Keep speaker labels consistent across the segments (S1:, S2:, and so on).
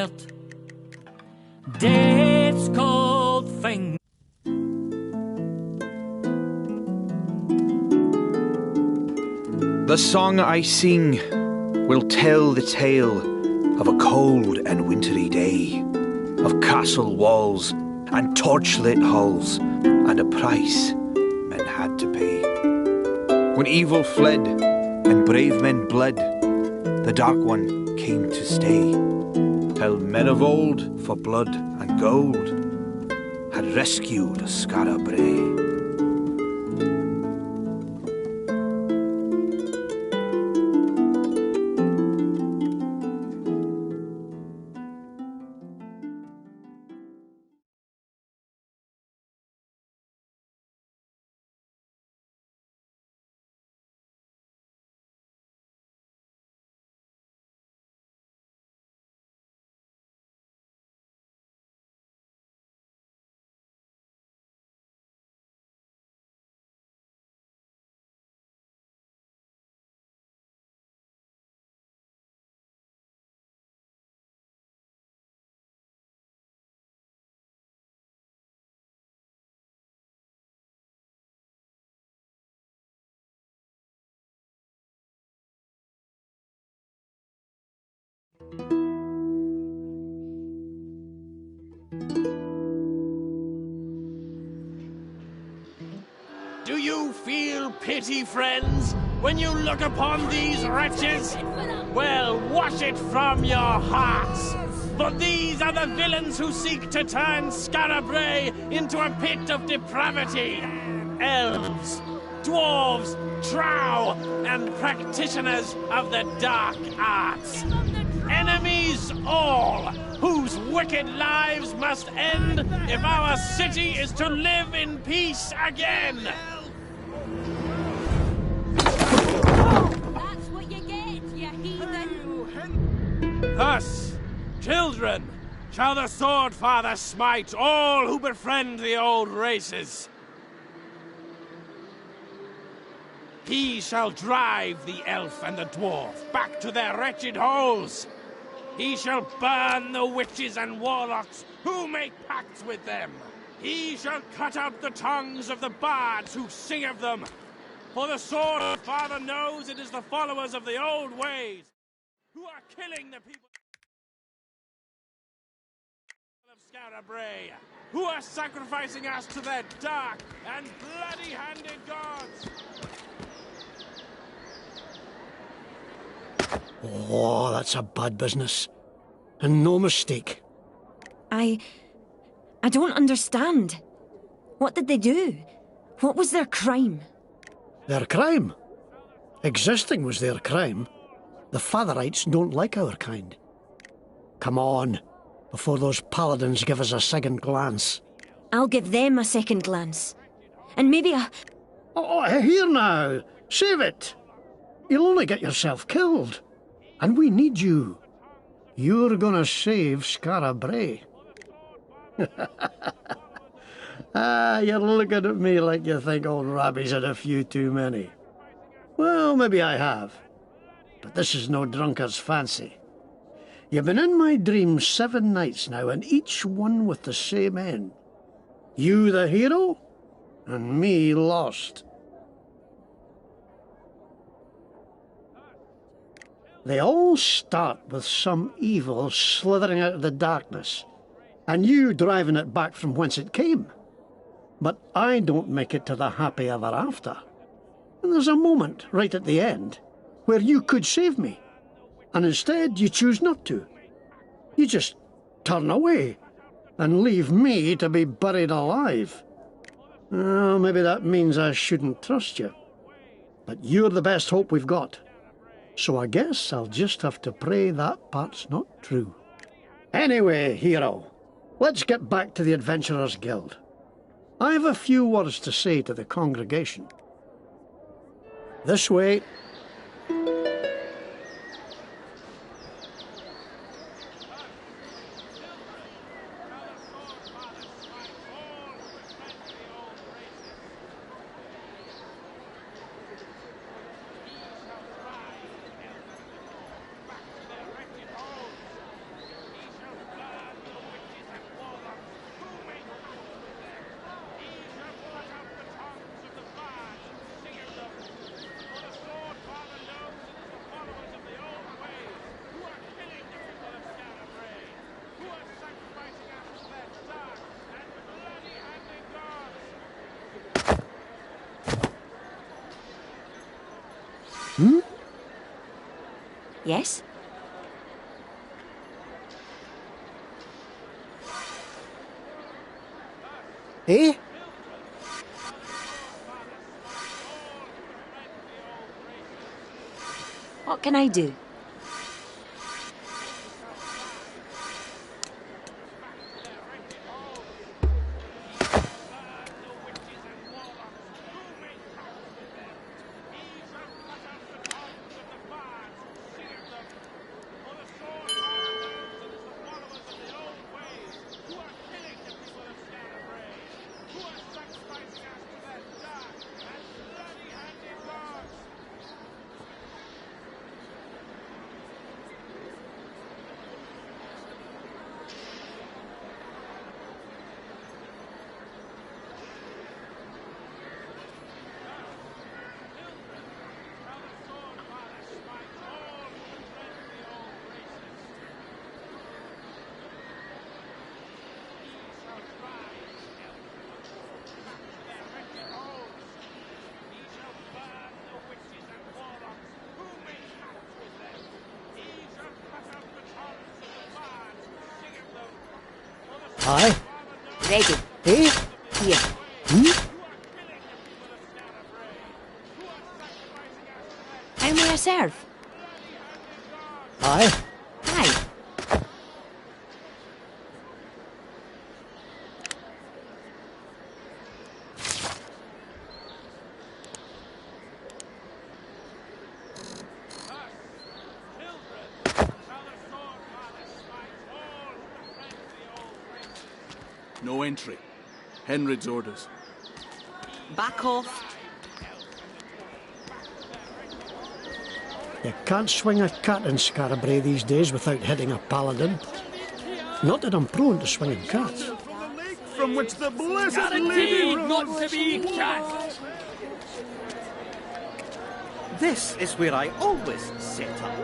S1: quiet. Death's cold thing.
S2: The song I sing will tell the tale of a cold and wintry day, of castle walls and torchlit halls, and a price men had to pay. When evil fled and brave men bled, the Dark One came to stay, till men of old, for blood and gold, had rescued Skara Brae.
S3: Do you feel pity, friends, when you look upon these wretches? Well, wash it from your hearts, for these are the villains who seek to turn Skara Brae into a pit of depravity. Elves, dwarves, drow, and practitioners of the dark arts. Enemies all, whose wicked lives must end if our city is to live in peace again.
S4: That's what you get, you heathen.
S3: Thus, children, shall the Sword Father smite all who befriend the old races. He shall drive the elf and the dwarf back to their wretched holes. He shall burn the witches and warlocks who make pacts with them. He shall cut out the tongues of the bards who sing of them. For the Sword Father knows it is the followers of the old ways who are killing the people of Skara Brae, who are sacrificing us to their dark and bloody-handed gods.
S5: Oh, that's a bad business. And no mistake.
S6: I don't understand. What did they do? What was their crime?
S5: Their crime? Existing was their crime. The Fatherites don't like our kind. Come on, before those paladins give us a second glance.
S6: I'll give them a second glance. And maybe a...
S5: Oh, here now! Save it! You'll only get yourself killed. And we need you. You're gonna save Skara Brae. You're looking at me like you think old Rabbie's had a few too many. Well, maybe I have. But this is no drunkard's fancy. You've been in my dreams 7 nights now, and each one with the same end. You the hero, and me lost. They all start with some evil slithering out of the darkness, and you driving it back from whence it came. But I don't make it to the happy ever after. And there's a moment right at the end where you could save me, and instead you choose not to. You just turn away and leave me to be buried alive. Well, maybe that means I shouldn't trust you. But you're the best hope we've got. So I guess I'll just have to pray that part's not true. Anyway, hero, let's get back to the Adventurers Guild. I have a few words to say to the congregation. This way.
S6: Yes?
S5: Eh?
S6: What can I do?
S5: Aye.
S6: Ready.
S5: Eh?
S6: Here. How may I serve?
S5: Aye.
S6: Aye.
S7: No entry. Henrid's orders.
S8: Back off.
S5: You can't swing a cat in Scarabray these days without hitting a paladin. Not that I'm prone to swinging cats.
S7: From which the blessed
S3: Guaranteed not to be cast.
S9: This is where I always set up.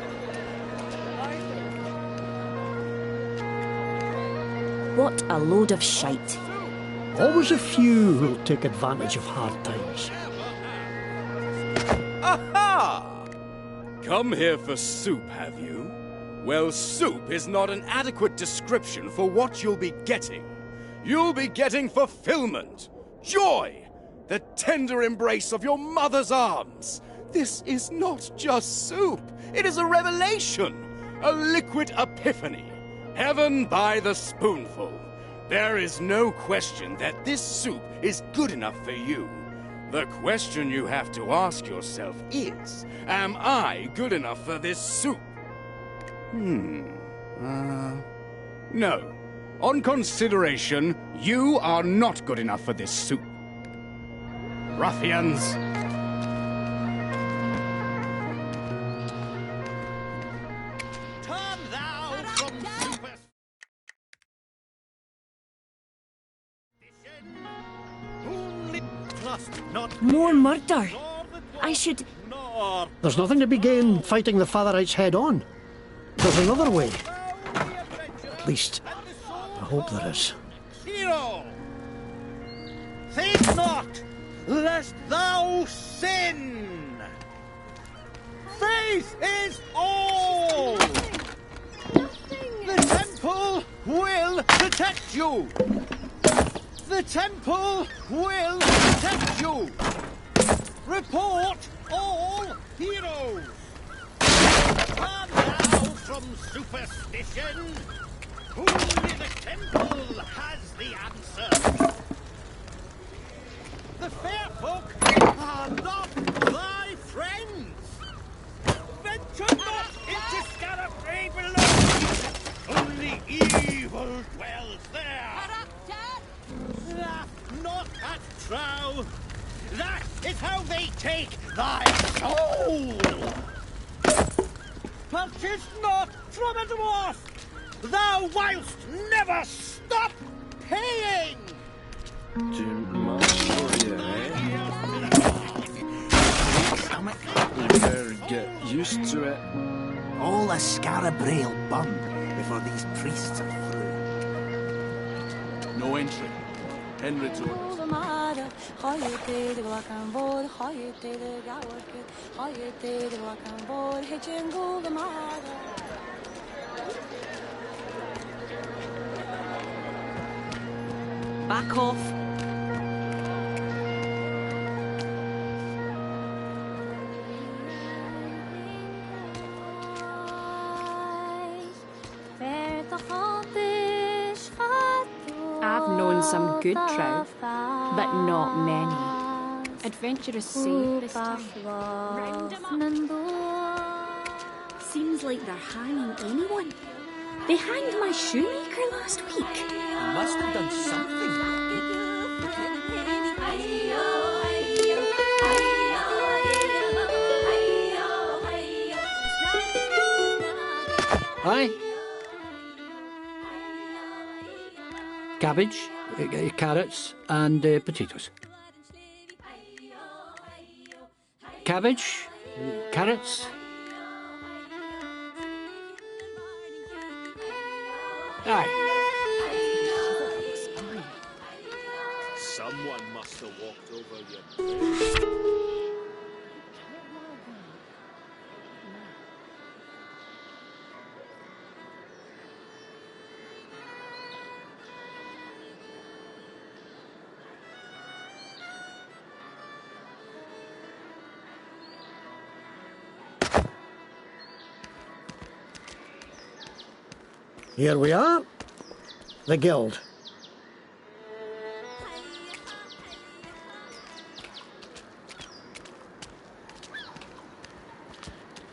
S6: What a load of shite.
S5: Always a few who'll take advantage of hard times.
S7: Aha! Come here for soup, have you? Well, soup is not an adequate description for what you'll be getting. You'll be getting fulfillment, joy, the tender embrace of your mother's arms. This is not just soup, it is a revelation, a liquid epiphany. Heaven by the spoonful. There is no question that this soup is good enough for you. The question you have to ask yourself is, am I good enough for this soup? No. On consideration, you are not good enough for this soup. Ruffians!
S9: Turn thou from
S6: More murder. I should...
S5: There's nothing to be gained fighting the Fatherites head on. There's another way. At least, I hope there is.
S9: Hero! Think not, lest thou sin! Faith is all! The temple will protect you! The temple will protect you! Report all heroes! Turn thou from superstition! Only the temple has the answer! The fair folk are not thy friends! Venture not into Scarabray below! Only evil dwells there! Laugh not at Trow! That is how they take thy soul! Purchase not from a dwarf! Thou wilt never stop paying!
S7: Too much for you, We better get used to it.
S9: All a Scarabray'll burn before these priests are through.
S7: No entry. Henry's orders.
S8: Back off.
S4: I've known some good trout, but not many. Adventurous safe this time. Seems like they're hanging anyone. They hanged my shoemaker last week.
S1: Must have done something.
S10: Aye. Cabbage, carrots, and potatoes. Cabbage, carrots. Aye.
S3: Someone must have walked over your...
S5: Here we are. The guild.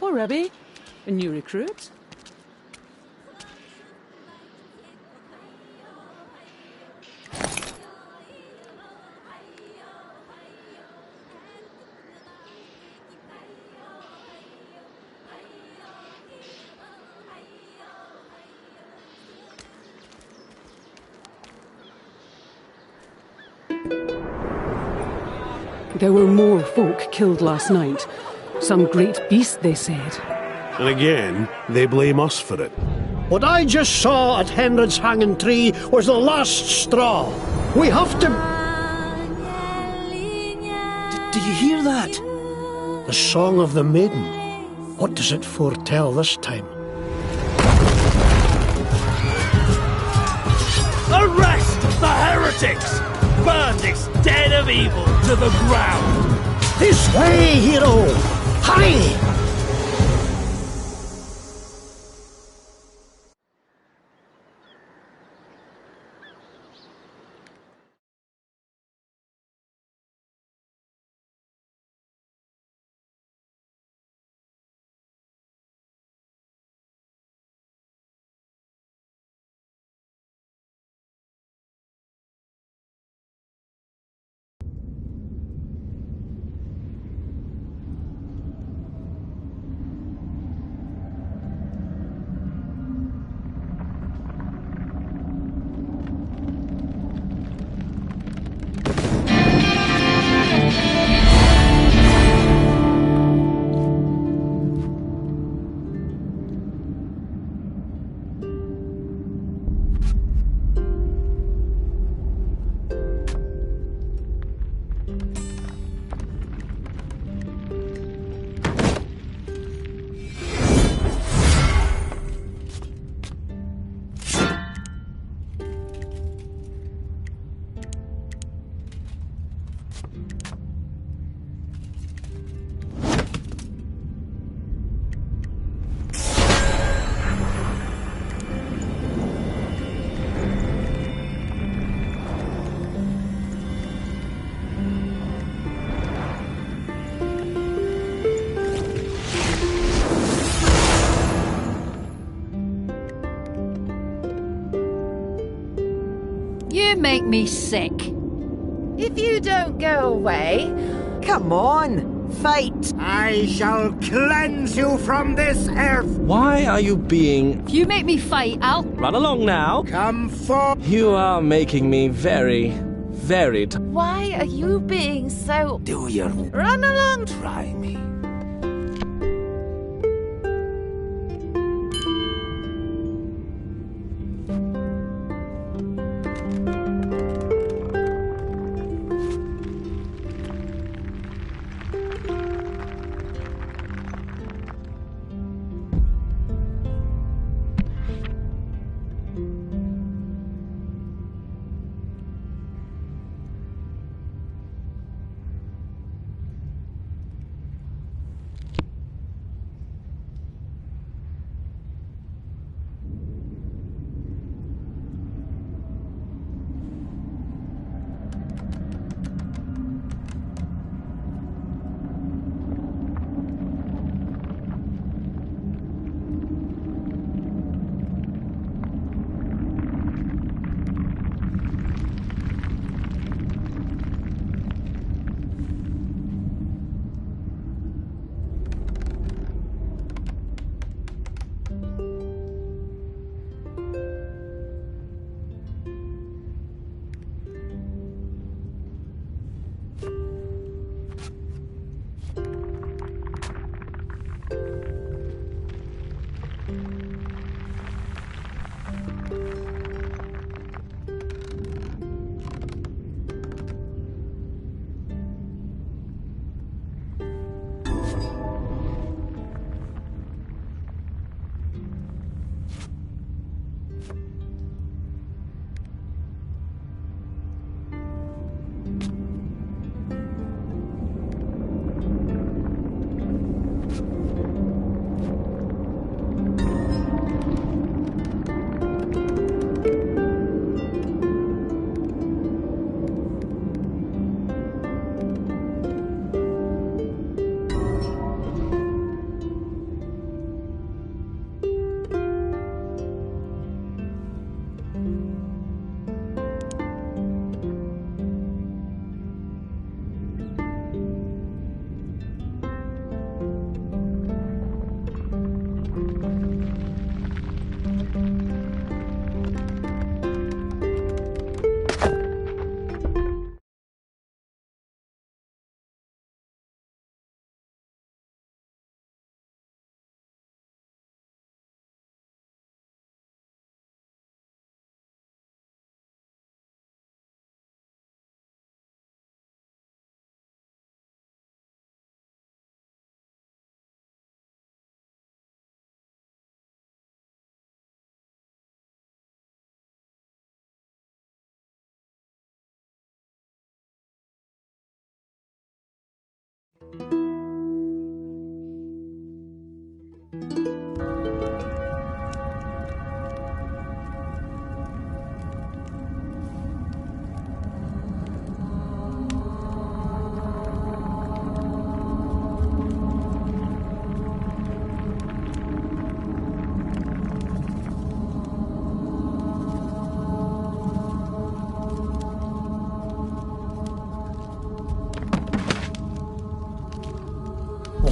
S11: Oh, Rebbe, a new recruit? There were more folk killed last night. Some great beast, they said.
S12: And again, they blame us for it.
S5: What I just saw at Henred's hanging tree was the last straw. We have to...
S2: Do you hear that?
S5: The song of the maiden. What does it foretell this time?
S9: Arrest the heretics! Burn this den of evil to the ground!
S5: This way, hero! Hurry!
S13: You make me sick.
S14: If you don't go away... Come on, fight!
S9: I shall cleanse you from this earth!
S15: Why are you being...
S13: If you make me fight, I'll...
S15: Run along now.
S9: Come for...
S15: You are making me very...
S14: Why are you being so...
S2: Do you...
S14: Run along!
S2: Try me.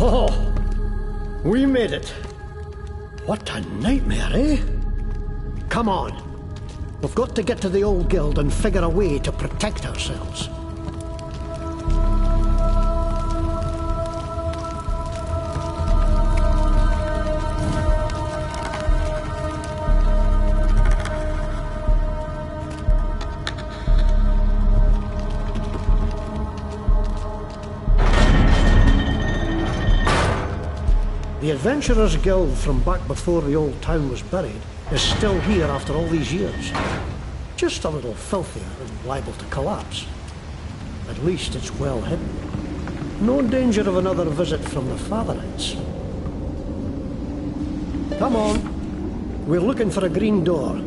S5: Oh, we made it. What a nightmare, eh? Come on. We've got to get to the old guild and figure a way to protect ourselves. The Adventurers Guild from back before the old town was buried is still here after all these years. Just a little filthier and liable to collapse. At least it's well hidden. No danger of another visit from the Fatherites. Come on. We're looking for a green door.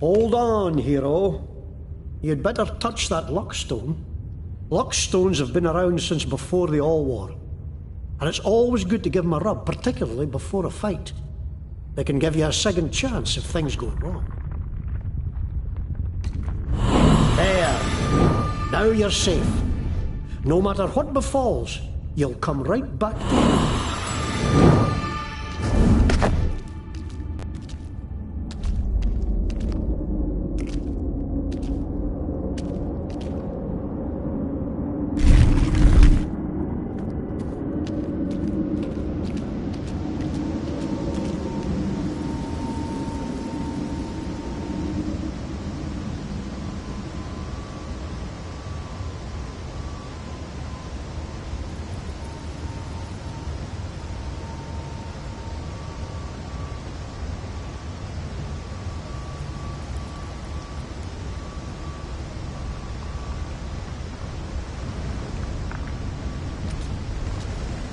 S5: Hold on, hero. You'd better touch that luckstone. Luckstones have been around since before the All War. And it's always good to give them a rub, particularly before a fight. They can give you a second chance if things go wrong. There. Now you're safe. No matter what befalls, you'll come right back to me.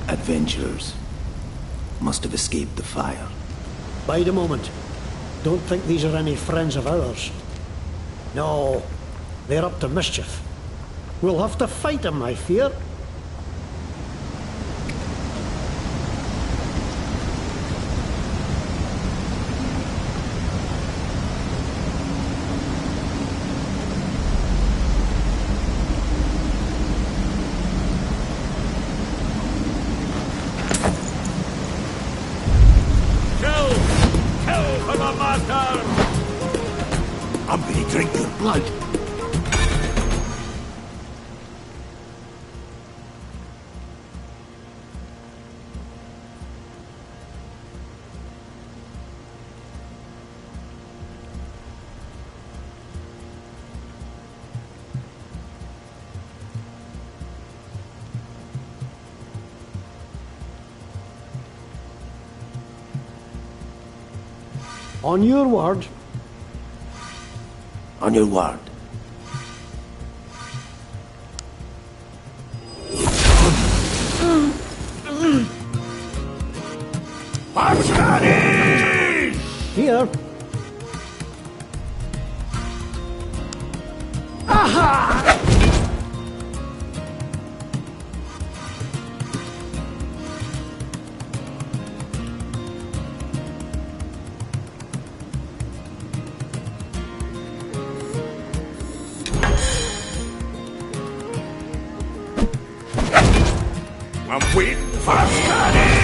S16: Adventurers must have escaped the fire.
S5: Bide a moment. Don't think these are any friends of ours. No, they're up to mischief. We'll have to fight them, I fear.
S16: I'm gonna drink your blood.
S5: On your word.
S16: On your word.
S5: Here. Aha!
S16: I'm waiting for Scottish!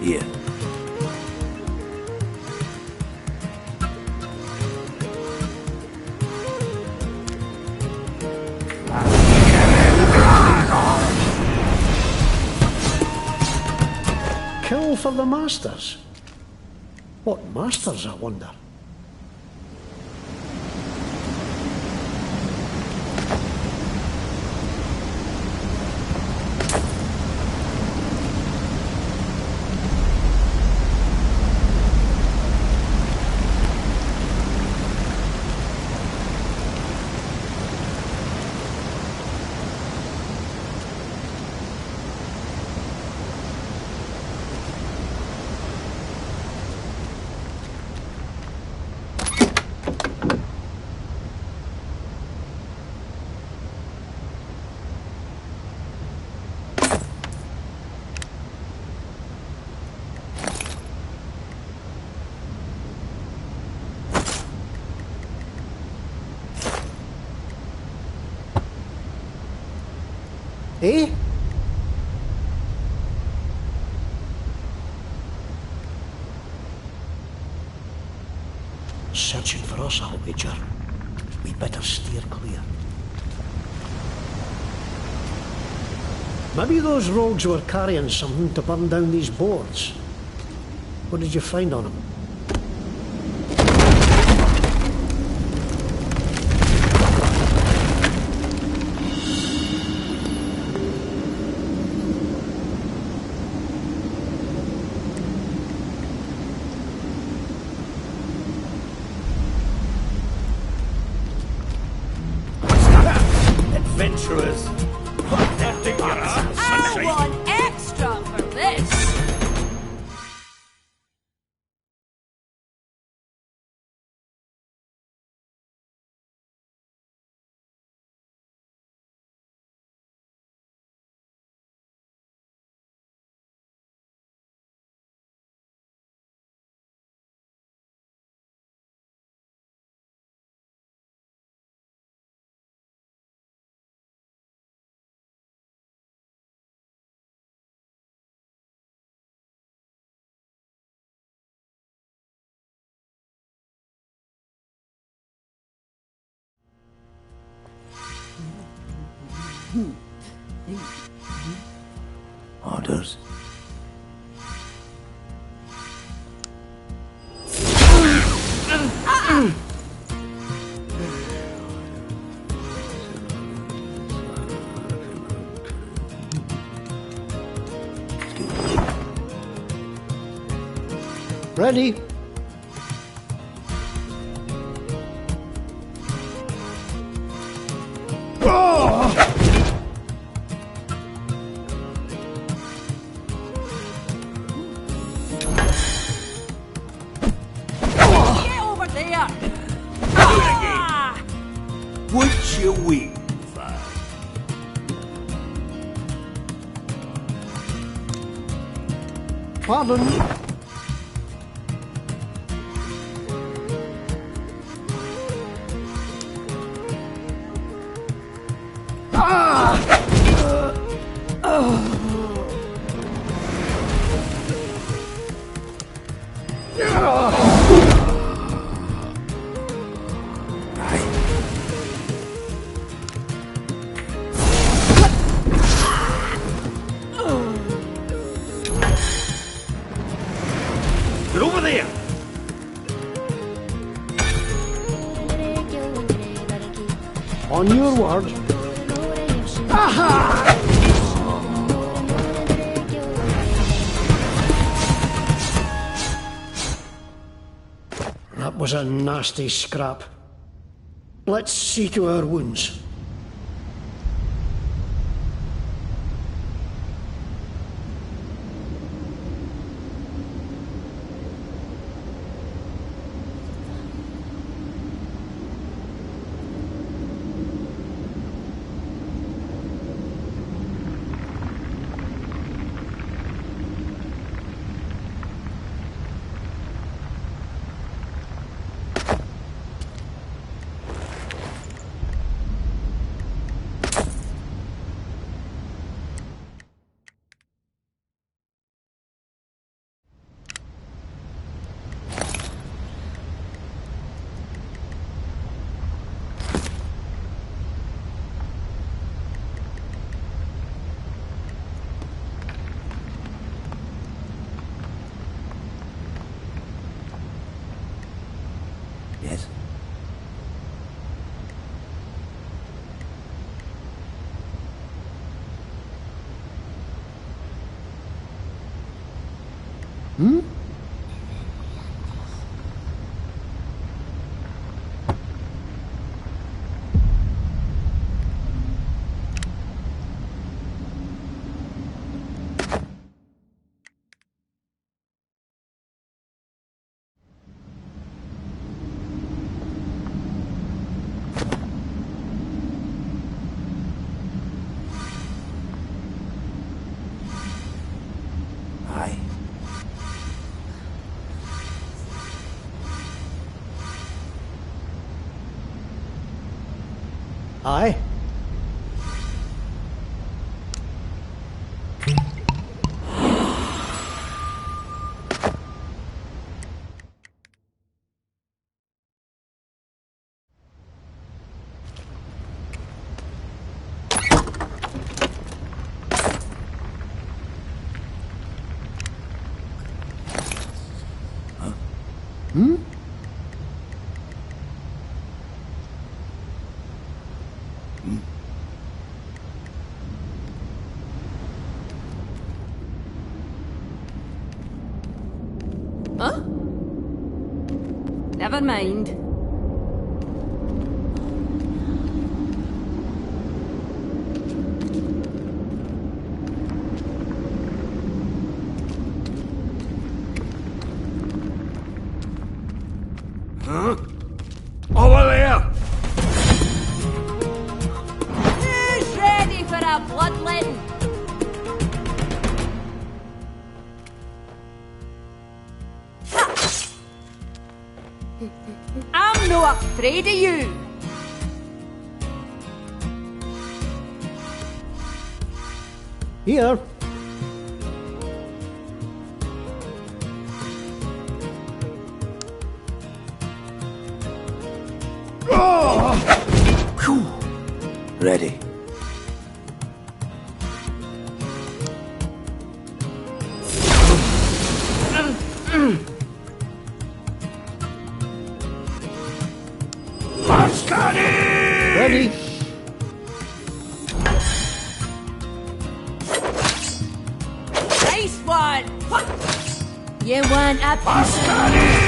S16: Here.
S5: Kill for the masters. What masters, I wonder? Eh? Searching for us, I'll wager. We'd better steer clear. Maybe those rogues were carrying something to burn down these boards. What did you find on them?
S16: Adventurers!
S13: I want extra for this!
S16: Orders.
S5: Ready?
S13: Get over there! Ah!
S16: What you waiting for?
S5: Pardon? On your word. Aha! That was a nasty scrap. Let's see to our wounds.
S16: Yes?
S5: Hmm?
S16: Aye.
S5: Aye. Hmm?
S13: Huh? Never mind.
S16: Huh? Over there!
S13: Who's ready for a bloodletting? I'm no afraid of you.
S5: Here.
S16: Ready.
S5: Ready.
S13: Nice one. You want a piece of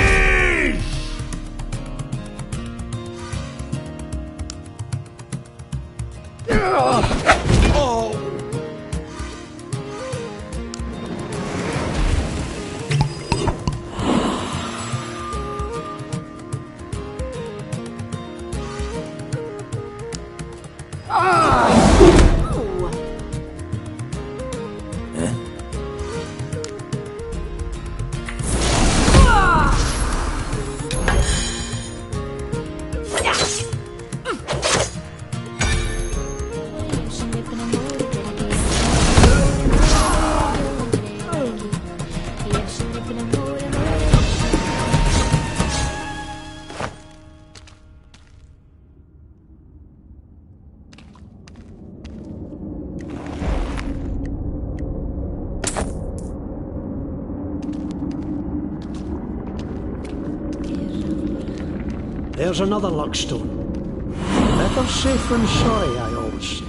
S5: There's another luck stone. Better safe than sorry, I always say.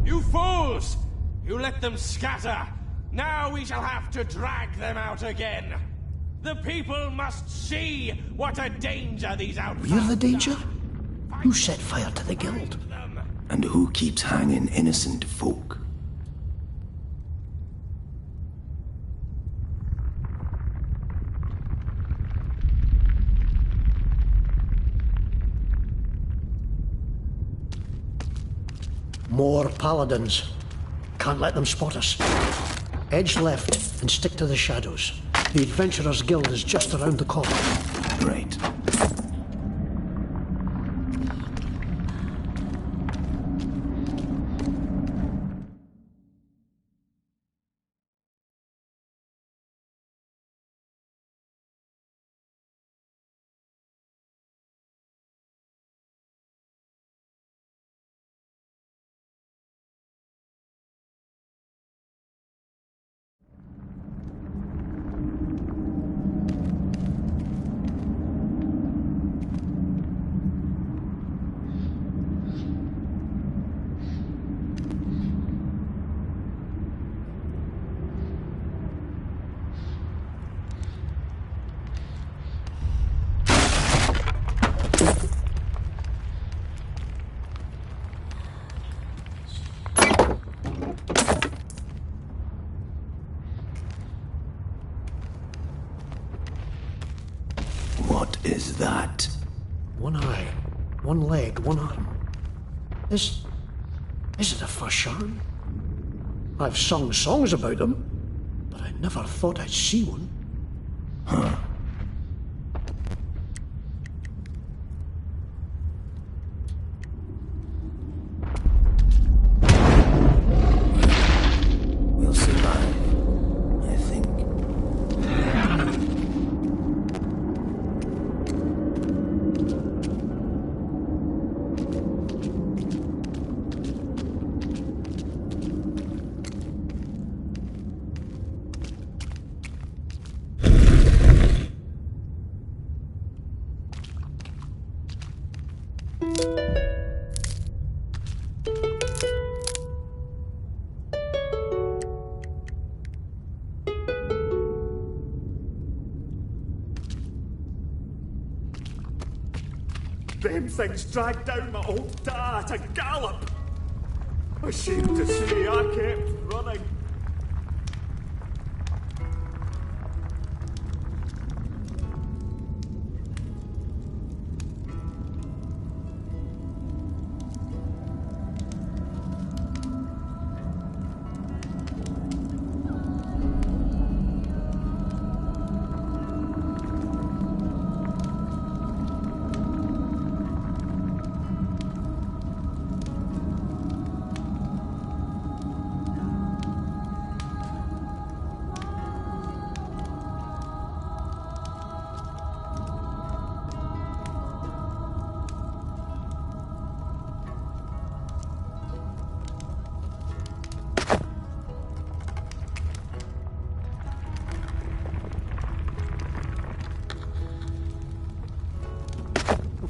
S3: You fools! You let them scatter! Now we shall have to drag them out again! The people must see what a danger these outcasts
S16: We're the danger?
S3: are.
S16: Who set fire to the guild? And who keeps hanging innocent folk?
S5: More paladins. Can't let them spot us. Edge left and stick to the shadows. The Adventurers Guild is just around the corner.
S16: Right. What is that?
S5: One eye, one leg, one arm. Is it a Fashan? I've sung songs about them, but I never thought I'd see one.
S16: Huh. We'll survive, I think.
S17: Them things dragged down my old da at a gallop. Ashamed to say I kept running.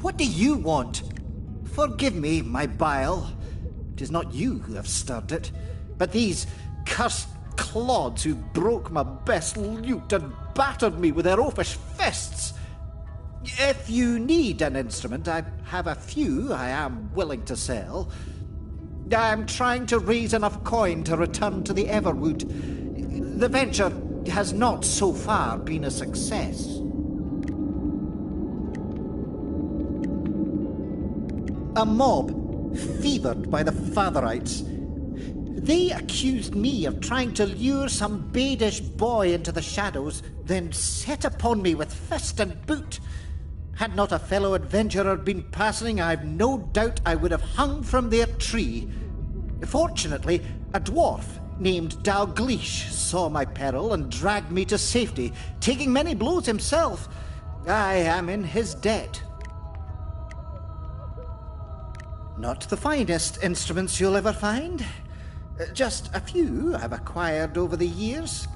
S9: What do you want? Forgive me, my bile. 'Tis not you who have stirred it, but these cursed clods who broke my best lute and battered me with their oafish fists. If you need an instrument, I have a few I am willing to sell. I am trying to raise enough coin to return to the Everwood. The venture has not so far been a success. A mob, fevered by the Fatherites. They accused me of trying to lure some badish boy into the shadows, then set upon me with fist and boot. Had not a fellow adventurer been passing, I've no doubt I would have hung from their tree. Fortunately, a dwarf named Dalgleish saw my peril and dragged me to safety, taking many blows himself. I am in his debt. Not the finest instruments you'll ever find. Just a few I've acquired over the years.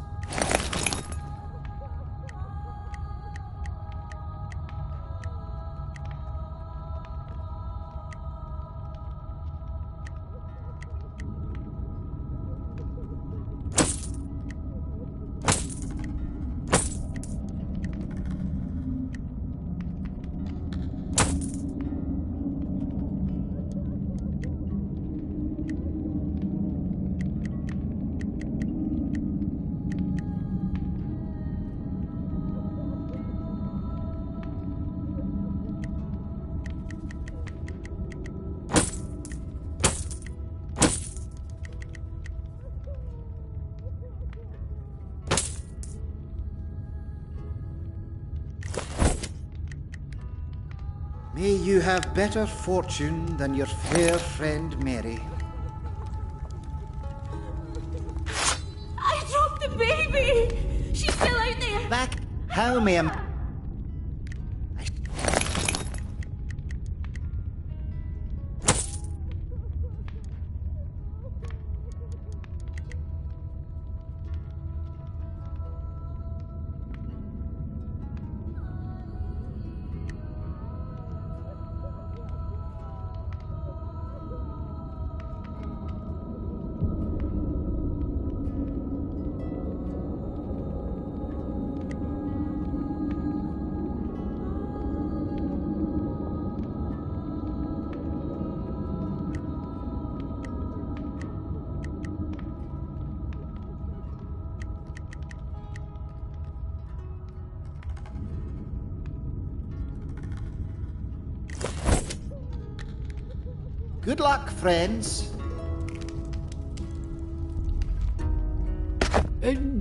S9: May you have better fortune than your fair friend Mary.
S13: I dropped the baby! She's still out there!
S9: Back. How, ma'am? Good luck, friends.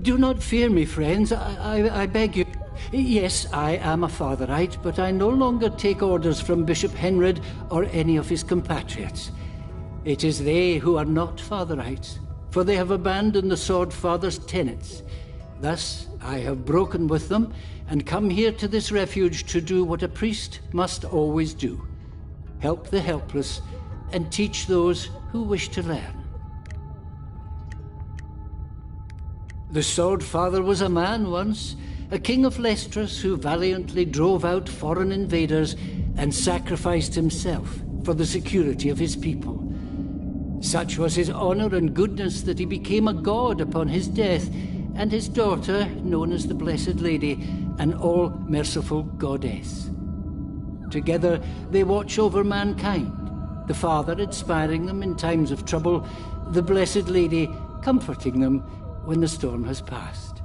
S10: Do not fear me, friends. I beg you. Yes, I am a Fatherite, but I no longer take orders from Bishop Henred or any of his compatriots. It is they who are not Fatherites, for they have abandoned the Sword Father's tenets. Thus, I have broken with them and come here to this refuge to do what a priest must always do: help the helpless and teach those who wish to learn. The Sword Father was a man once, a king of Lestras who valiantly drove out foreign invaders and sacrificed himself for the security of his people. Such was his honor and goodness that he became a god upon his death, and his daughter, known as the Blessed Lady, an all-merciful goddess. Together they watch over mankind, the Father inspiring them in times of trouble, the Blessed Lady comforting them when the storm has passed.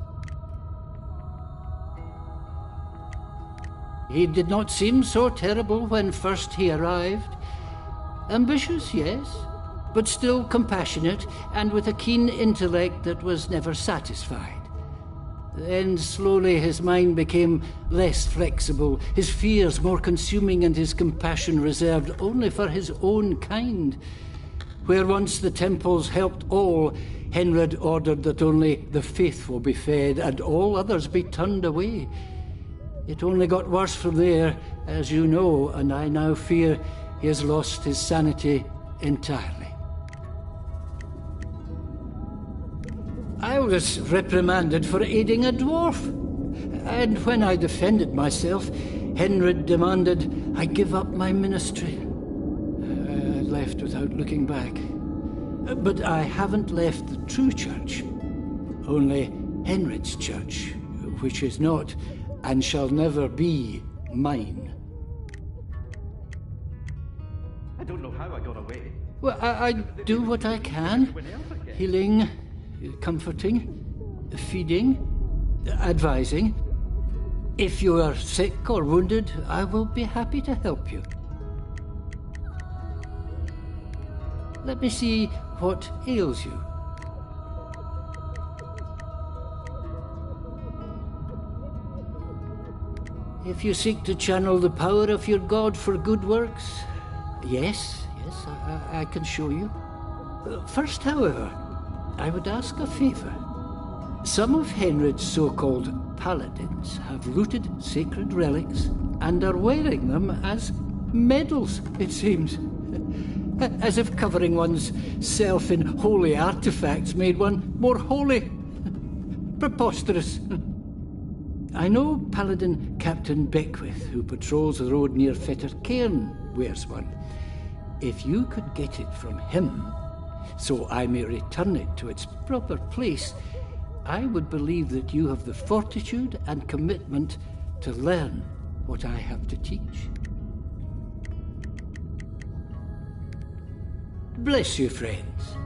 S10: He did not seem so terrible when first he arrived. Ambitious, yes, but still compassionate and with a keen intellect that was never satisfied. Then slowly his mind became less flexible, his fears more consuming and his compassion reserved only for his own kind. Where once the temples helped all, Henred ordered that only the faithful be fed and all others be turned away. It only got worse from there, as you know, and I now fear he has lost his sanity entirely. I was reprimanded for aiding a dwarf, and when I defended myself, Henred demanded I give up my ministry. I left without looking back. But I haven't left the true church, only Henred's church, which is not and shall never be mine.
S1: I don't know how I got away.
S10: Well, I do what I can. Healing, comforting, feeding, advising. If you are sick or wounded, I will be happy to help you. Let me see what ails you. If you seek to channel the power of your god for good works, yes, I can show you. First, however, I would ask a favor. Some of Henred's so-called paladins have looted sacred relics and are wearing them as medals, it seems. As if covering one's self in holy artifacts made one more holy. Preposterous. I know Paladin Captain Beckwith, who patrols the road near Fetter Cairn, wears one. If you could get it from him, so I may return it to its proper place, I would believe that you have the fortitude and commitment to learn what I have to teach. Bless you, friends.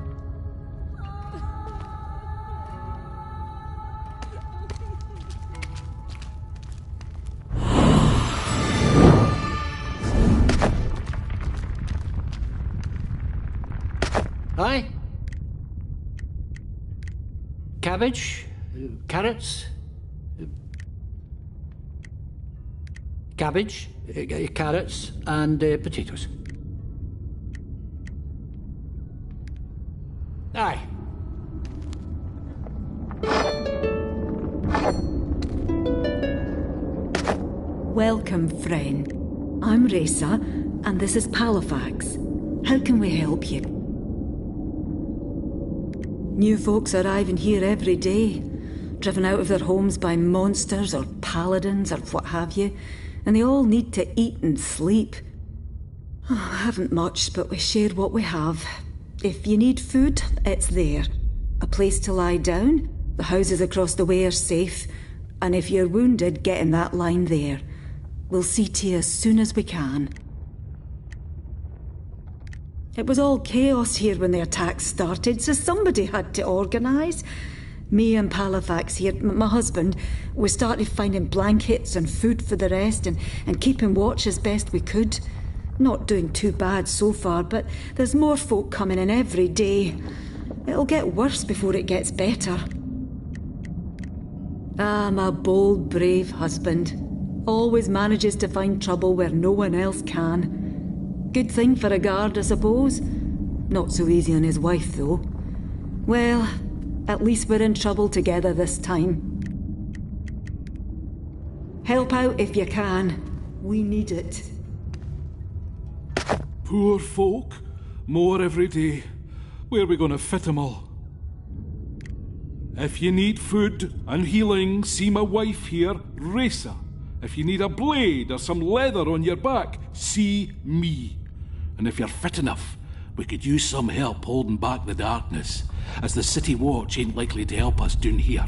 S10: Aye. Cabbage, carrots, cabbage. Carrots and potatoes. Aye.
S18: Welcome, friend. I'm Reza, and this is Halifax. How can we help you? New folks arriving here every day, driven out of their homes by monsters or paladins or what have you, and they all need to eat and sleep. Oh, I haven't much, but we share what we have. If you need food, it's there. A place to lie down, the houses across the way are safe, and if you're wounded, get in that line there. We'll see to you as soon as we can. It was all chaos here when the attacks started, so somebody had to organise. Me and Halifax here, my husband, we started finding blankets and food for the rest and keeping watch as best we could. Not doing too bad so far, but there's more folk coming in every day. It'll get worse before it gets better. Ah, my bold, brave husband. Always manages to find trouble where no one else can. Good thing for a guard, I suppose. Not so easy on his wife, though. Well, at least we're in trouble together this time. Help out if you can. We need it.
S19: Poor folk. More every day. Where are we going to fit them all? If you need food and healing, see my wife here, Reza. If you need a blade or some leather on your back, see me. And if you're fit enough, we could use some help holding back the darkness, as the city watch ain't likely to help us down here.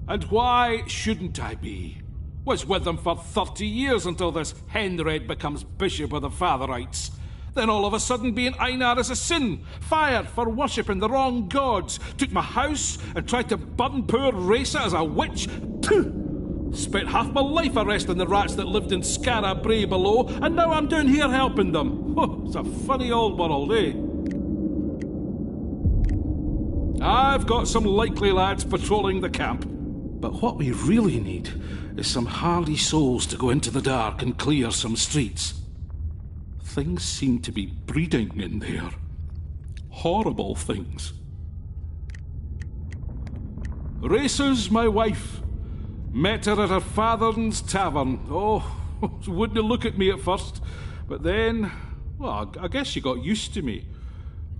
S19: And why shouldn't I be? Was with them for 30 years until this Henred becomes Bishop of the Fatherites. Then all of a sudden being Einar is a sin, fired for worshipping the wrong gods, took my house and tried to burn poor Reza as a witch. Spent half my life arresting the rats that lived in Skara Brae below, and now I'm down here helping them. Oh, it's a funny old world, eh? I've got some likely lads patrolling the camp. But what we really need is some hardy souls to go into the dark and clear some streets. Things seem to be breeding in there. Horrible things. Reza's my wife. Met her at her father's tavern. Oh, she wouldn't look at me at first, but then, well, I guess she got used to me.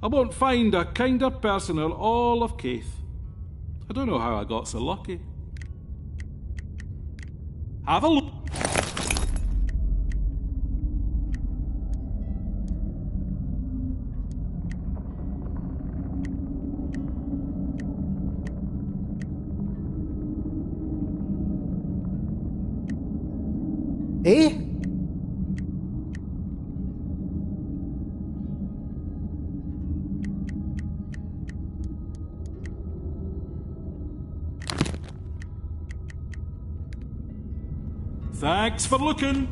S19: I won't find a kinder person in all of Keith. I don't know how I got so lucky. Have a look.
S5: Eh?
S19: Thanks for looking.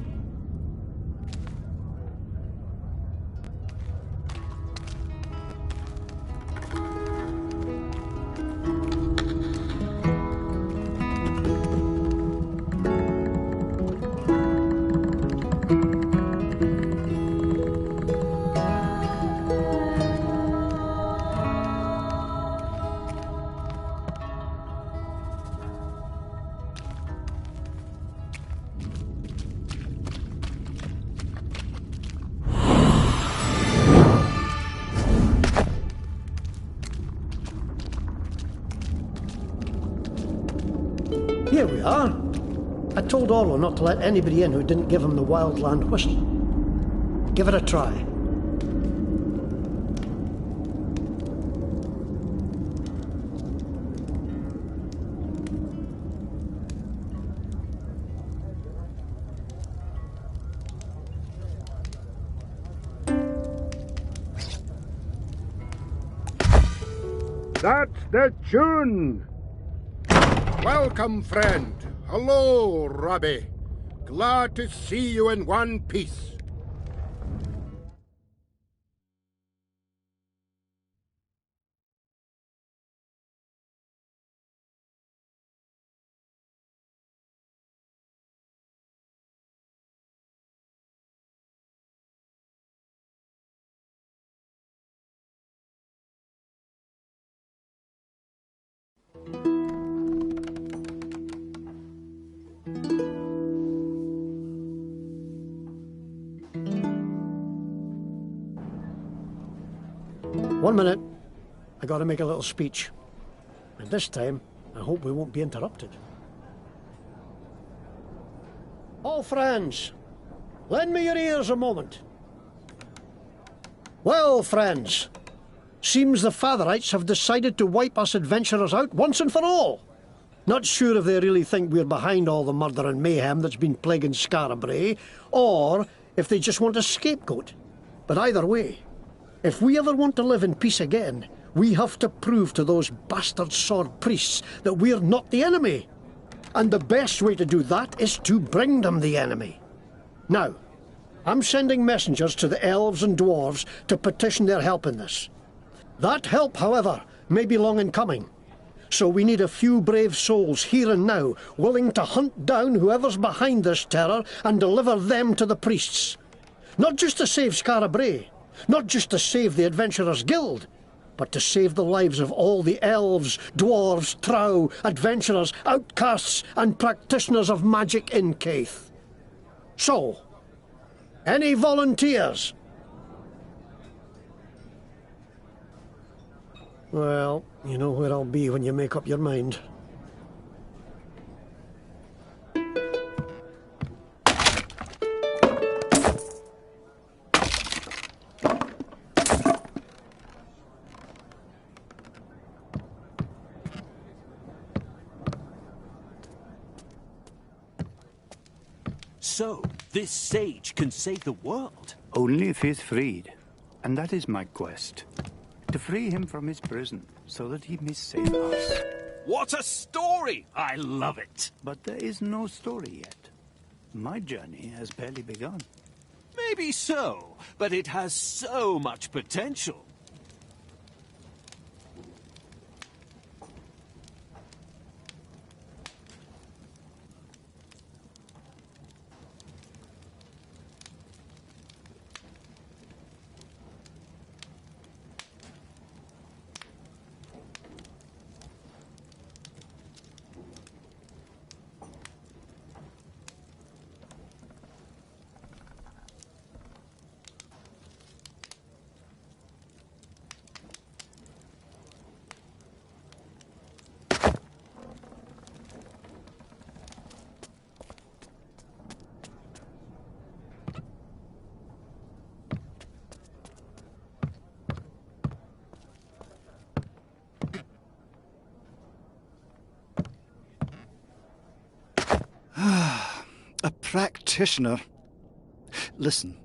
S5: Here we are. I told Orlo not to let anybody in who didn't give him the Wildland whistle. Give it a try.
S20: That's the tune! Welcome, friend. Hello, Rabbi. Glad to see you in one piece.
S5: 1 minute. I gotta make a little speech. And this time, I hope we won't be interrupted. All friends, lend me your ears a moment. Well, friends, seems the Fatherites have decided to wipe us adventurers out once and for all. Not sure if they really think we're behind all the murder and mayhem that's been plaguing Scarabray, or if they just want a scapegoat. But either way, if we ever want to live in peace again, we have to prove to those bastard sword priests that we're not the enemy. And the best way to do that is to bring them the enemy. Now, I'm sending messengers to the elves and dwarves to petition their help in this. That help, however, may be long in coming. So we need a few brave souls here and now, willing to hunt down whoever's behind this terror and deliver them to the priests. Not just to save Scarabray, not just to save the Adventurers Guild, but to save the lives of all the elves, dwarves, trow, adventurers, outcasts, and practitioners of magic in Caith. So, any volunteers? Well, you know where I'll be when you make up your mind.
S21: So, this sage can save the world?
S2: Only if he's freed. And that is my quest. To free him from his prison, so that he may save us.
S21: What a story! I love it!
S2: But there is no story yet. My journey has barely begun.
S21: Maybe so, but it has so much potential.
S22: A practitioner. Listen,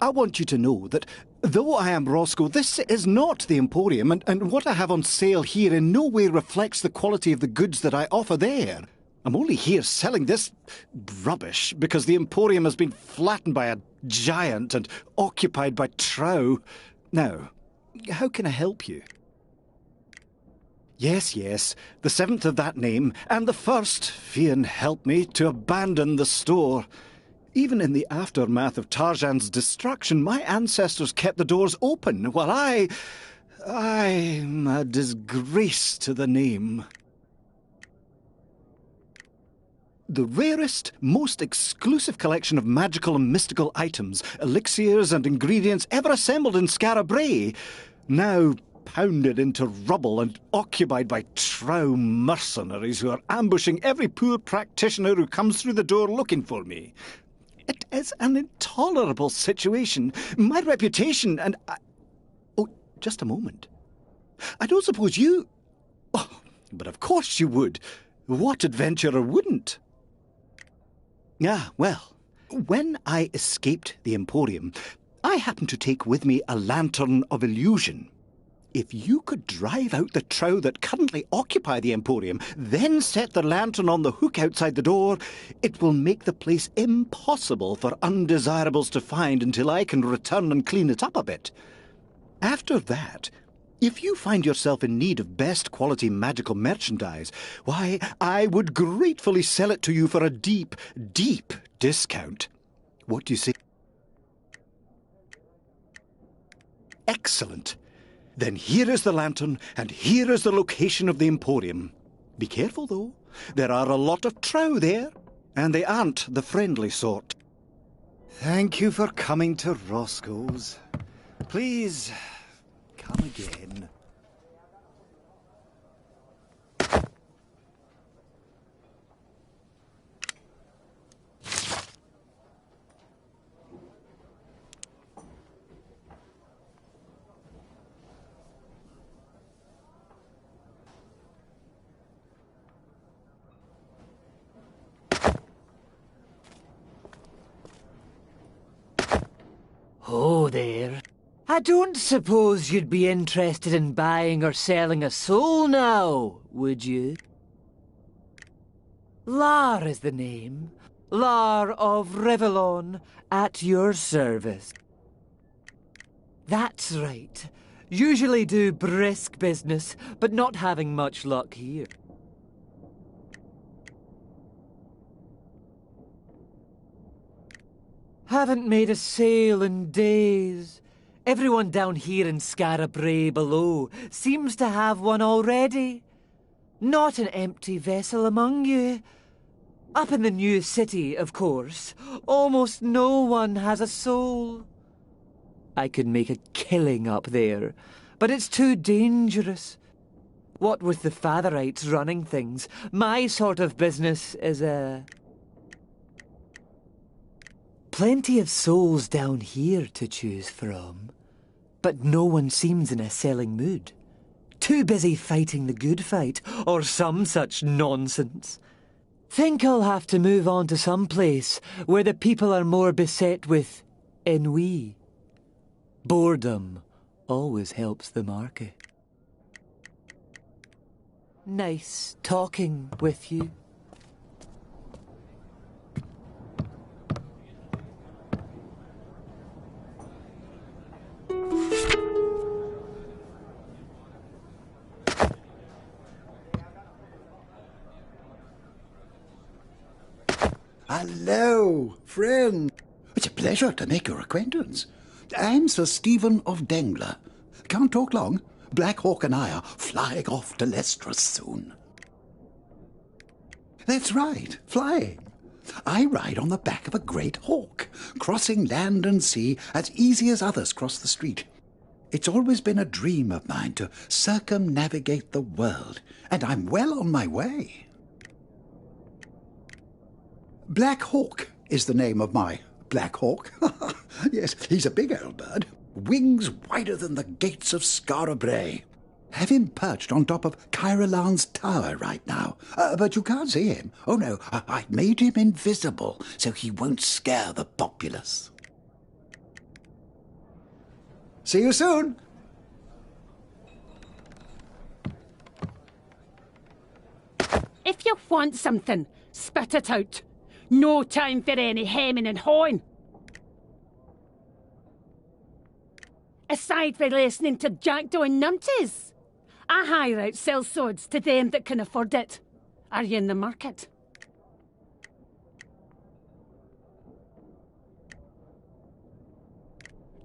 S22: I want you to know that though I am Roscoe, this is not the Emporium, and what I have on sale here in no way reflects the quality of the goods that I offer there. I'm only here selling this rubbish because the Emporium has been flattened by a giant and occupied by trow. Now, how can I help you? Yes, the 7th of that name, and the 1st, Fian helped me, to abandon the store. Even in the aftermath of Tarjan's destruction, my ancestors kept the doors open, while I'm a disgrace to the name. The rarest, most exclusive collection of magical and mystical items, elixirs and ingredients ever assembled in Scarabray, now pounded into rubble and occupied by trow mercenaries who are ambushing every poor practitioner who comes through the door looking for me. It is an intolerable situation. My reputation and Oh, just a moment. I don't suppose you... Oh, but of course you would. What adventurer wouldn't? Ah, well, when I escaped the Emporium, I happened to take with me a lantern of illusion. If you could drive out the trow that currently occupy the Emporium, then set the lantern on the hook outside the door, it will make the place impossible for undesirables to find until I can return and clean it up a bit. After that, if you find yourself in need of best quality magical merchandise, why, I would gratefully sell it to you for a deep, deep discount. What do you say? Excellent. Then here is the lantern, and here is the location of the Emporium. Be careful, though. There are a lot of trow there, and they aren't the friendly sort. Thank you for coming to Roscoe's. Please, come again.
S10: Oh, there. I don't suppose you'd be interested in buying or selling a soul now, would you? Lar is the name. Lar of Rivellon, at your service. That's right. Usually do brisk business, but not having much luck here. Haven't made a sale in days. Everyone down here in Skara Brae below seems to have one already. Not an empty vessel among you. Up in the new city, of course, almost no one has a soul. I could make a killing up there, but it's too dangerous. What with the Fatherites running things, my sort of business is plenty of souls down here to choose from, but no one seems in a selling mood. Too busy fighting the good fight, or some such nonsense. Think I'll have to move on to some place where the people are more beset with ennui. Boredom always helps the market. Nice talking with you.
S6: Hello, friend. It's a pleasure to make your acquaintance. I'm Sir Stephen of Dengler. Can't talk long. Black Hawk and I are flying off to Lestras soon. That's right, flying. I ride on the back of a great hawk, crossing land and sea as easy as others cross the street. It's always been a dream of mine to circumnavigate the world, and I'm well on my way. Black Hawk is the name of my Black Hawk. Yes, he's a big old bird. Wings wider than the gates of Skara Brae. Have him perched on top of Kyralan's tower right now. But you can't see him. Oh no, I made him invisible so he won't scare the populace. See you soon.
S7: If you want something, spit it out. No time for any hemming and hawing. Aside from listening to Jackdaw and Numpties, I hire out sellswords to them that can afford it. Are you in the market?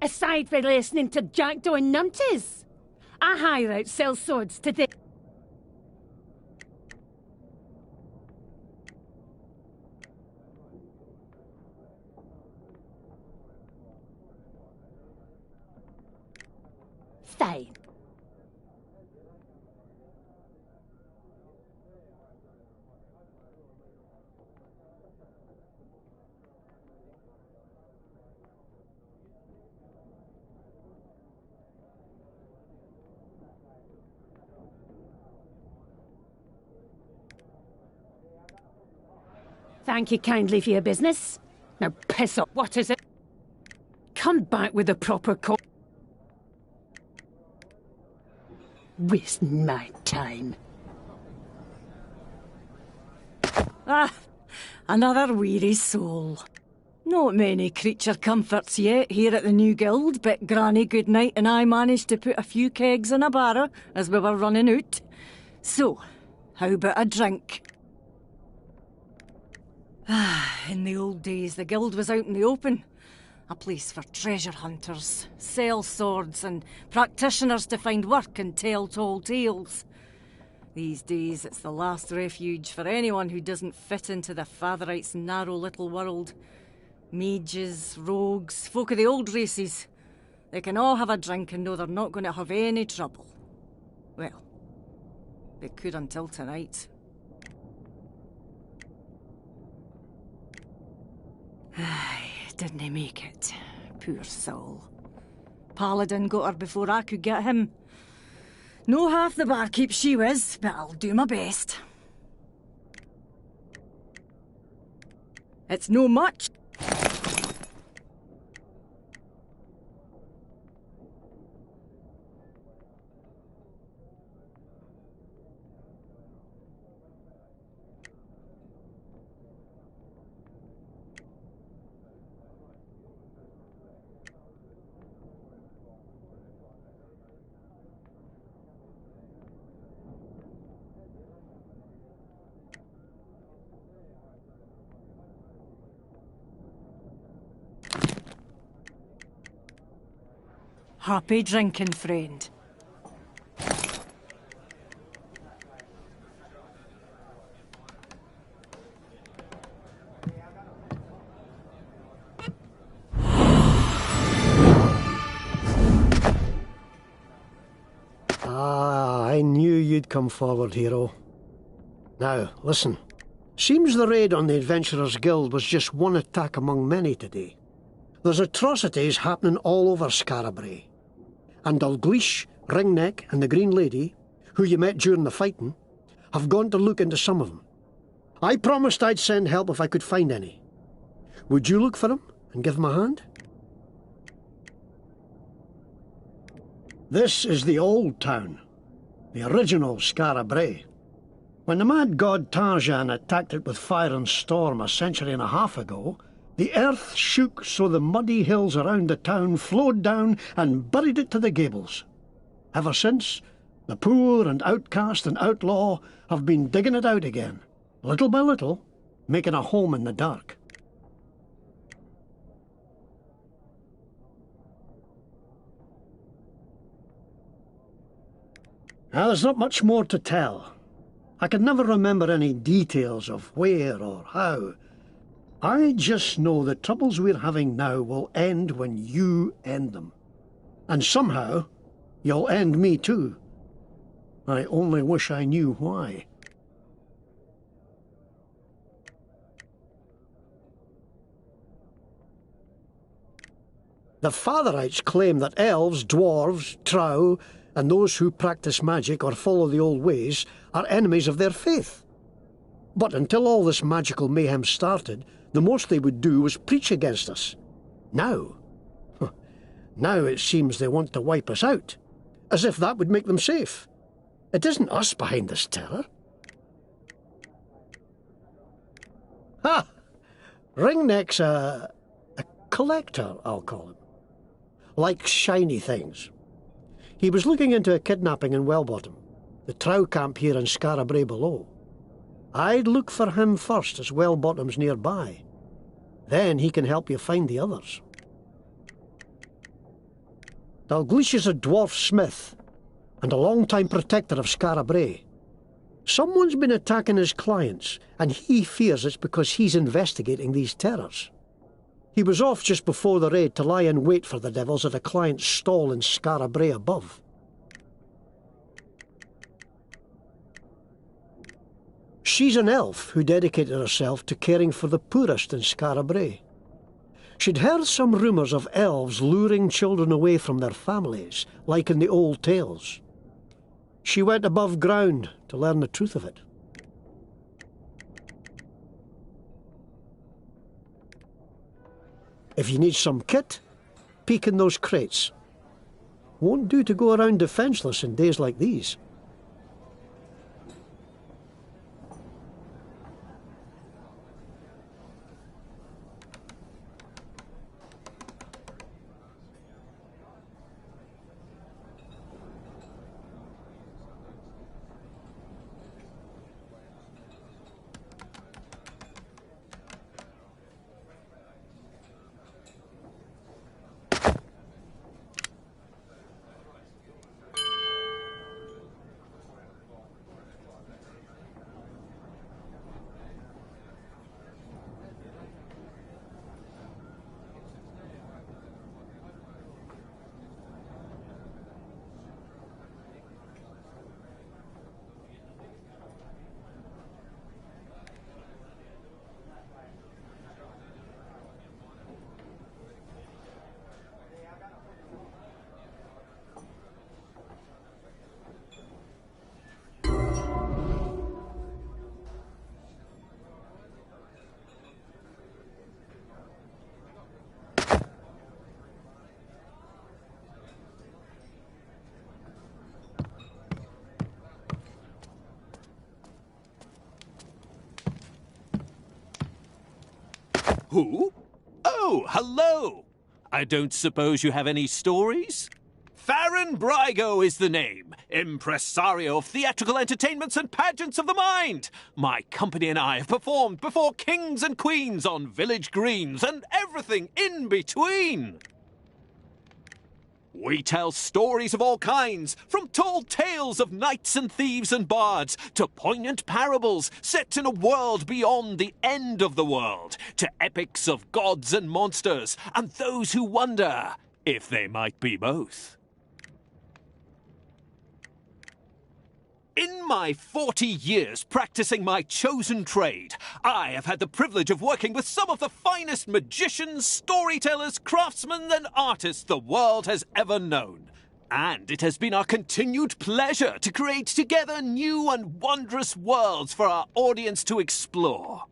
S7: Aside from listening to Jackdaw and Numpties, I hire out sellswords to them. Fine. Thank you kindly for your business. Now piss off. What is it? Come back with a proper call. Wasting my time.
S23: Ah, another weary soul. Not many creature comforts yet here at the new guild, but Granny Goodnight and I managed to put a few kegs in a barrow as we were running out. So, how about a drink? Ah, in the old days, the guild was out in the open. A place for treasure hunters, sell swords, and practitioners to find work and tell tall tales. These days, it's the last refuge for anyone who doesn't fit into the Fatherites' narrow little world. Mages, rogues, folk of the old races. They can all have a drink and know they're not going to have any trouble. Well, they could until tonight. Aye, didn't he make it? Poor soul. Paladin got her before I could get him. No half the barkeep she was, but I'll do my best. It's no much. Happy drinking, friend.
S5: Ah, I knew you'd come forward, hero. Now, listen. Seems the raid on the Adventurers Guild was just one attack among many today. There's atrocities happening all over Scarabray. And Dalgleish, Ringneck and the Green Lady, who you met during the fighting, have gone to look into some of them. I promised I'd send help if I could find any. Would you look for them and give them a hand? This is the old town, the original Scarabray. When the mad god Tarjan attacked it with fire and storm a century and a half ago, the earth shook so the muddy hills around the town flowed down and buried it to the gables. Ever since, the poor and outcast and outlaw have been digging it out again, little by little, making a home in the dark. Now, there's not much more to tell. I can never remember any details of where or how. I just know the troubles we're having now will end when you end them. And somehow, you'll end me too. I only wish I knew why. The Fatherites claim that elves, dwarves, drow, and those who practice magic or follow the old ways are enemies of their faith. But until all this magical mayhem started, the most they would do was preach against us. Now it seems they want to wipe us out, as if that would make them safe. It isn't us behind this terror. Ha! Ringneck's a collector, I'll call him. Likes shiny things. He was looking into a kidnapping in Wellbottom, the trow camp here in Scarabray below. I'd look for him first, as Wellbottom's nearby. Then he can help you find the others. Dalgleish is a dwarf smith, and a long-time protector of Scarabray. Someone's been attacking his clients, and he fears it's because he's investigating these terrors. He was off just before the raid to lie in wait for the devils at a client's stall in Scarabray above. She's an elf who dedicated herself to caring for the poorest in Scarabray. She'd heard some rumours of elves luring children away from their families, like in the old tales. She went above ground to learn the truth of it. If you need some kit, peek in those crates. Won't do to go around defenceless in days like these.
S21: Who? Oh, hello! I don't suppose you have any stories? Farron Brygo is the name, impresario of theatrical entertainments and pageants of the mind. My company and I have performed before kings and queens on village greens and everything in between. We tell stories of all kinds, from tall tales of knights and thieves and bards, to poignant parables set in a world beyond the end of the world, to epics of gods and monsters, and those who wonder if they might be both. In my 40 years practicing my chosen trade, I have had the privilege of working with some of the finest magicians, storytellers, craftsmen, and artists the world has ever known. And it has been our continued pleasure to create together new and wondrous worlds for our audience to explore.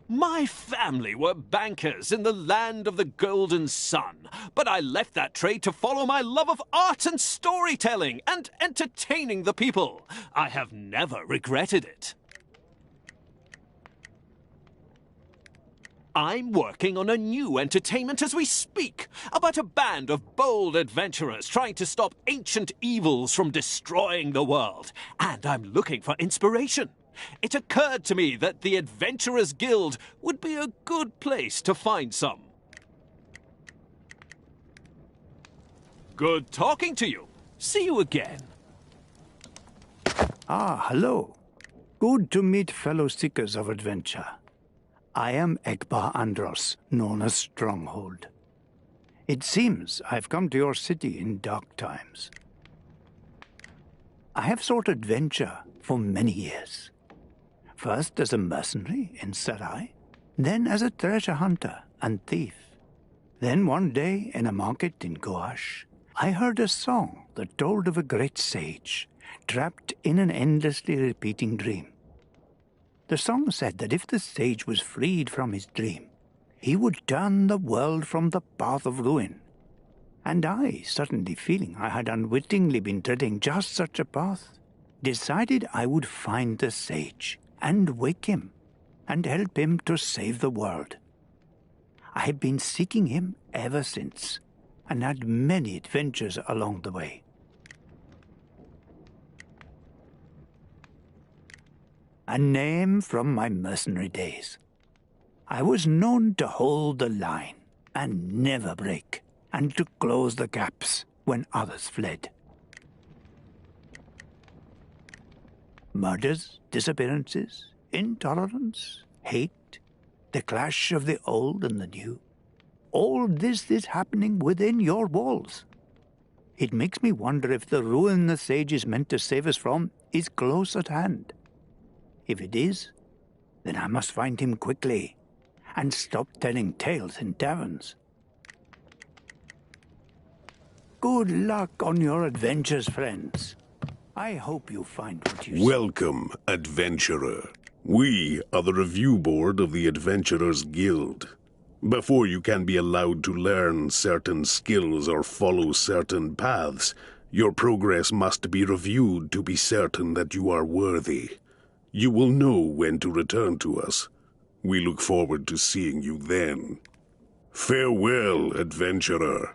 S21: My family were bankers in the land of the golden sun, but I left that trade to follow my love of art and storytelling and entertaining the people. I have never regretted it. I'm working on a new entertainment as we speak, about a band of bold adventurers trying to stop ancient evils from destroying the world, and I'm looking for inspiration. It occurred to me that the Adventurers Guild would be a good place to find some. Good talking to you. See you again.
S2: Ah, hello. Good to meet fellow seekers of adventure. I am Egbar Andros, known as Stronghold. It seems I've come to your city in dark times. I have sought adventure for many years. First as a mercenary in Sarai, then as a treasure hunter and thief. Then one day in a market in Gouache, I heard a song that told of a great sage, trapped in an endlessly repeating dream. The song said that if the sage was freed from his dream, he would turn the world from the path of ruin. And I, suddenly feeling I had unwittingly been treading just such a path, decided I would find the sage and wake him and help him to save the world. I had been seeking him ever since and had many adventures along the way. A name from my mercenary days. I was known to hold the line and never break, and to close the gaps when others fled. Murders, disappearances, intolerance, hate, the clash of the old and the new. All this is happening within your walls. It makes me wonder if the ruin the sage is meant to save us from is close at hand. If it is, then I must find him quickly and stop telling tales in taverns. Good luck on your adventures, friends. I hope you find what you seek.
S12: Welcome, adventurer. We are the review board of the Adventurers Guild. Before you can be allowed to learn certain skills or follow certain paths, your progress must be reviewed to be certain that you are worthy. You will know when to return to us. We look forward to seeing you then. Farewell, adventurer.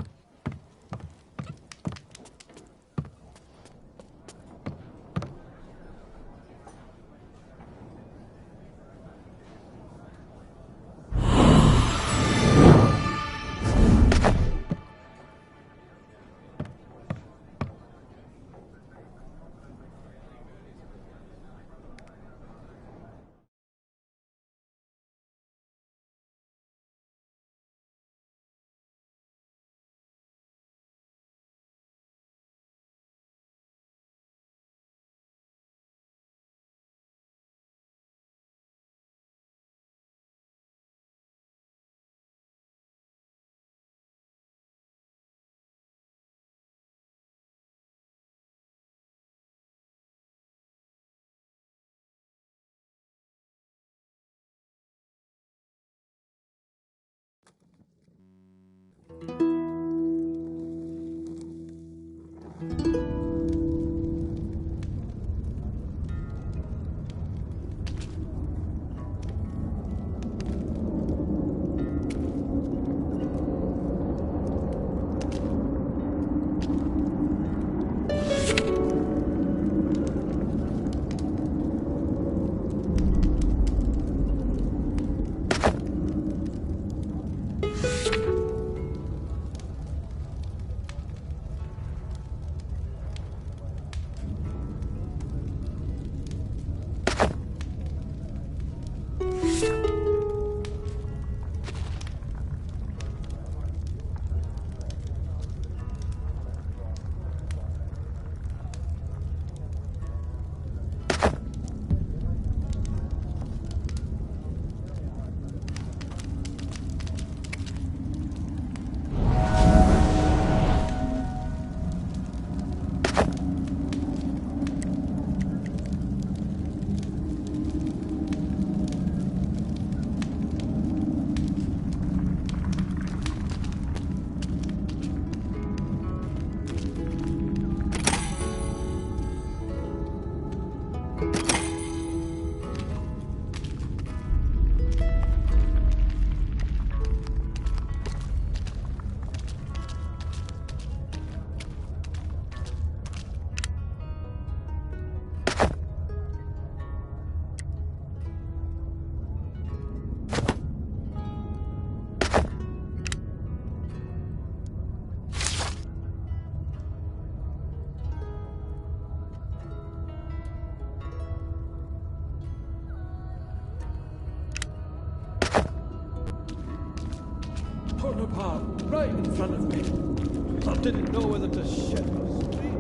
S4: torn apart right in front of me. I didn't know whether to shit or scream.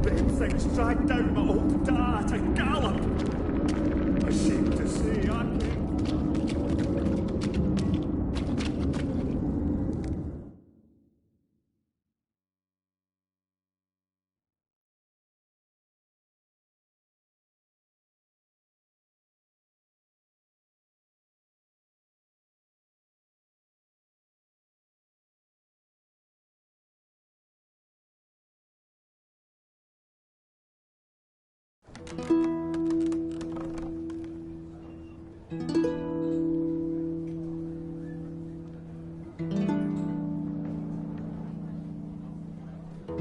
S17: Them things dragged down my old dad to gallop. Ashamed to say, I can't.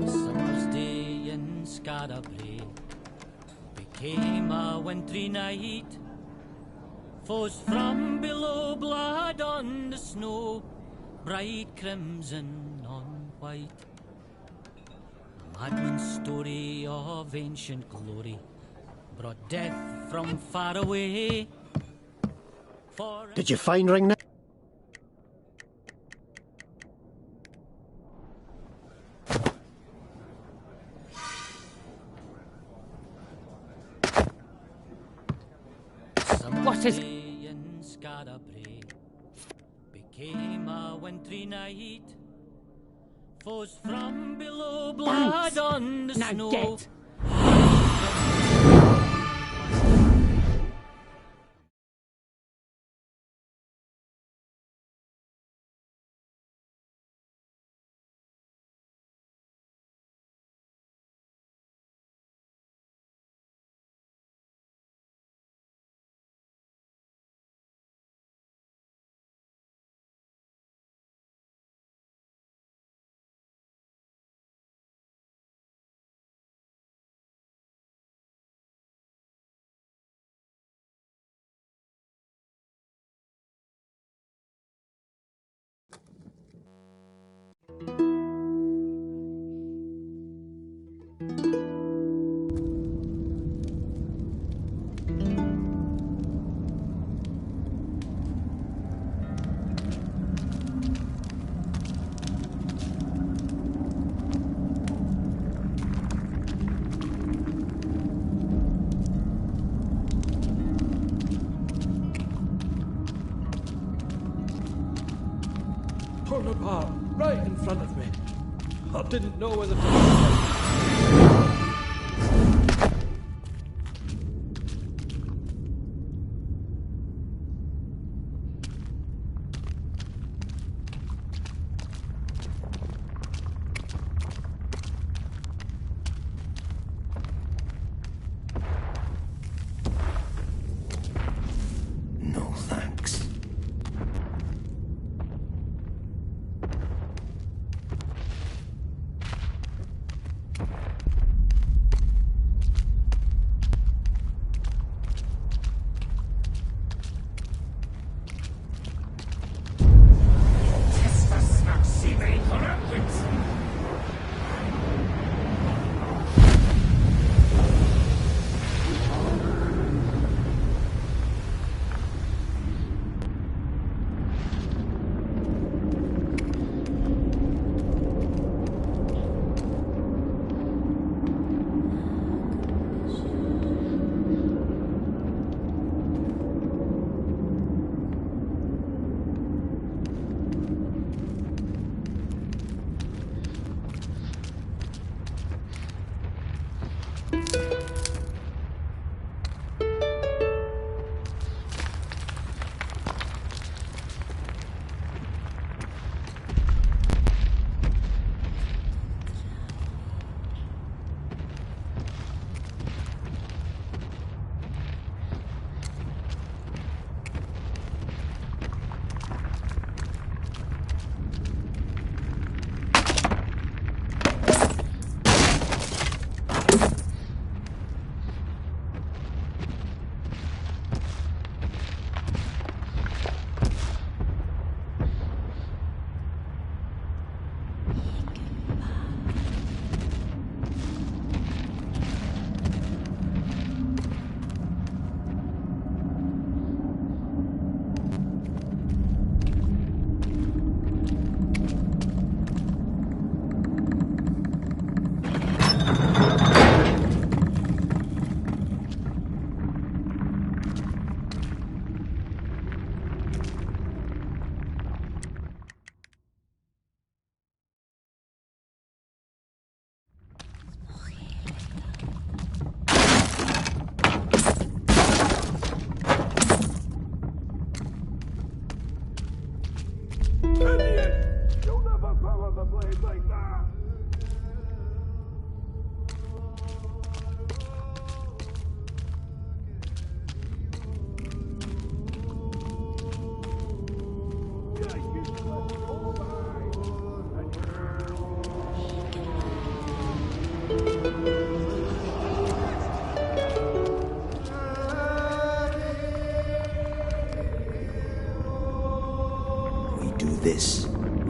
S8: Summer's day in Scarabray became a wintry night. Foes from below, blood on the snow, bright crimson on white. A madman's story of ancient glory brought death from far away.
S5: Did you find Ringneck?
S7: What is...
S8: in Scarabray became a wintry night. Foes from below, blood
S7: Thanks.
S8: on the
S7: Now
S8: snow.
S7: get.
S4: Torn apart, right in front of me. I didn't know whether to...
S16: No thanks.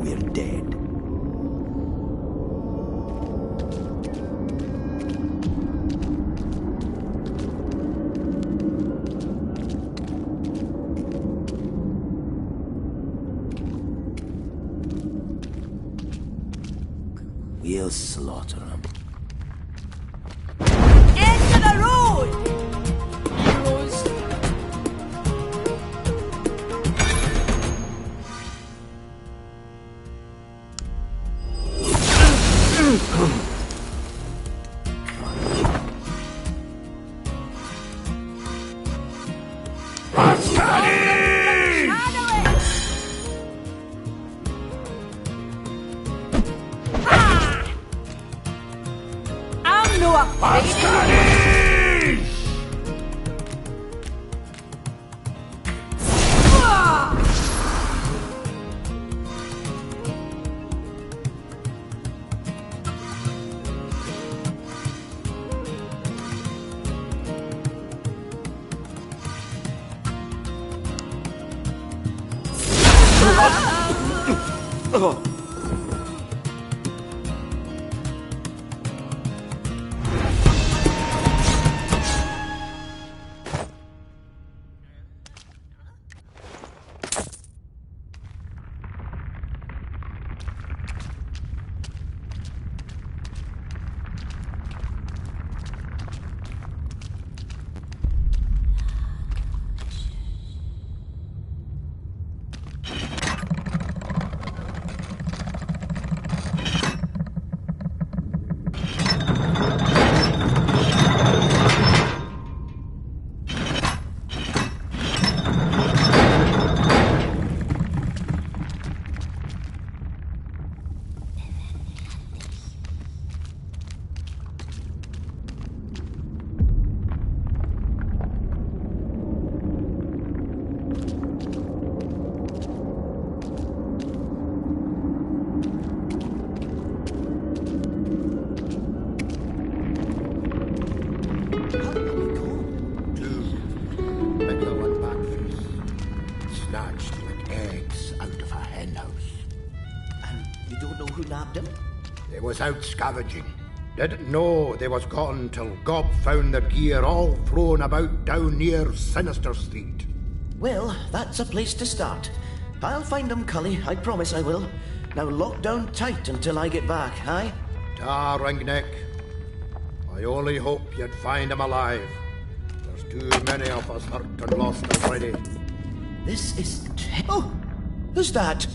S16: we're dead. We'll slaughter them.
S13: Into the road!
S20: Out scavenging. Didn't know they was gone till Gob found their gear all thrown about down near Sinister Street.
S16: Well, that's a place to start. I'll find them, Cully. I promise I will. Now lock down tight until I get back, aye?
S20: Ta, Ringneck. I only hope you'd find him alive. There's too many of us hurt and lost already.
S16: This is... Oh! Who's that?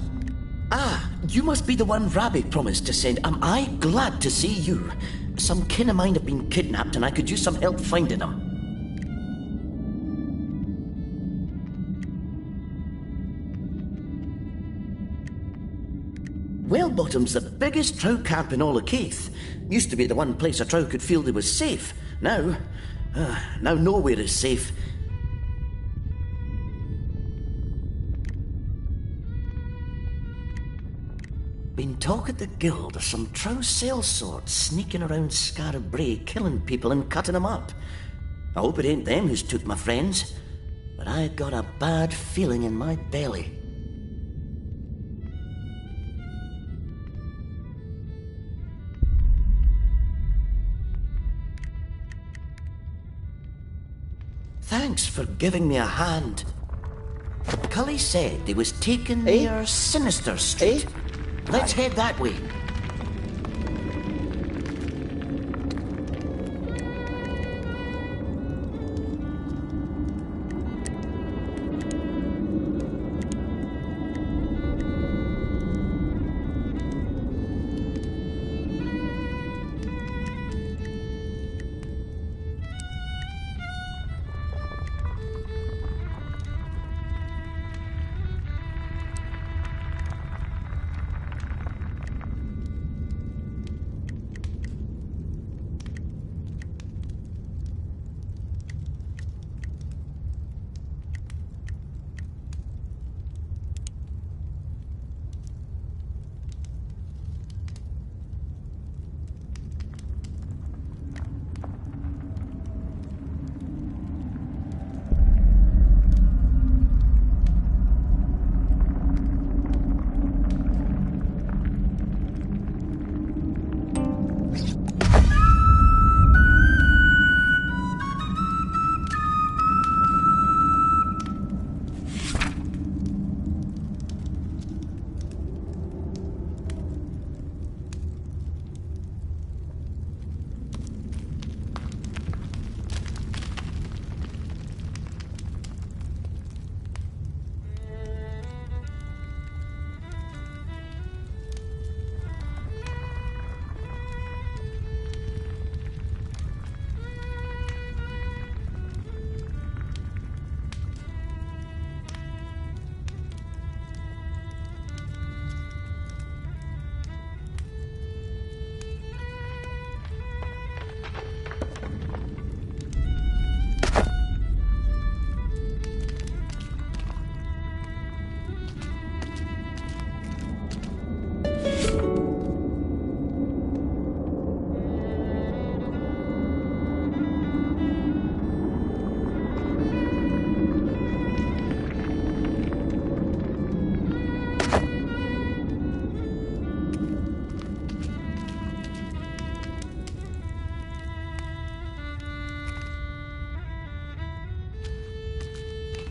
S16: Ah, you must be the one Rabbit promised to send. Am I glad to see you? Some kin of mine have been kidnapped and I could use some help finding them. Whalebottom's the biggest trout camp in all of Keith. Used to be the one place a trout could feel they was safe. Now nowhere is safe. Been talk at the guild of some trow sale sorts sneaking around Scarab Brae, killing people and cutting them up. I hope it ain't them who's took my friends, but I got a bad feeling in my belly. Thanks for giving me a hand. Cully said they was taken near Sinister Street. Let's head that way.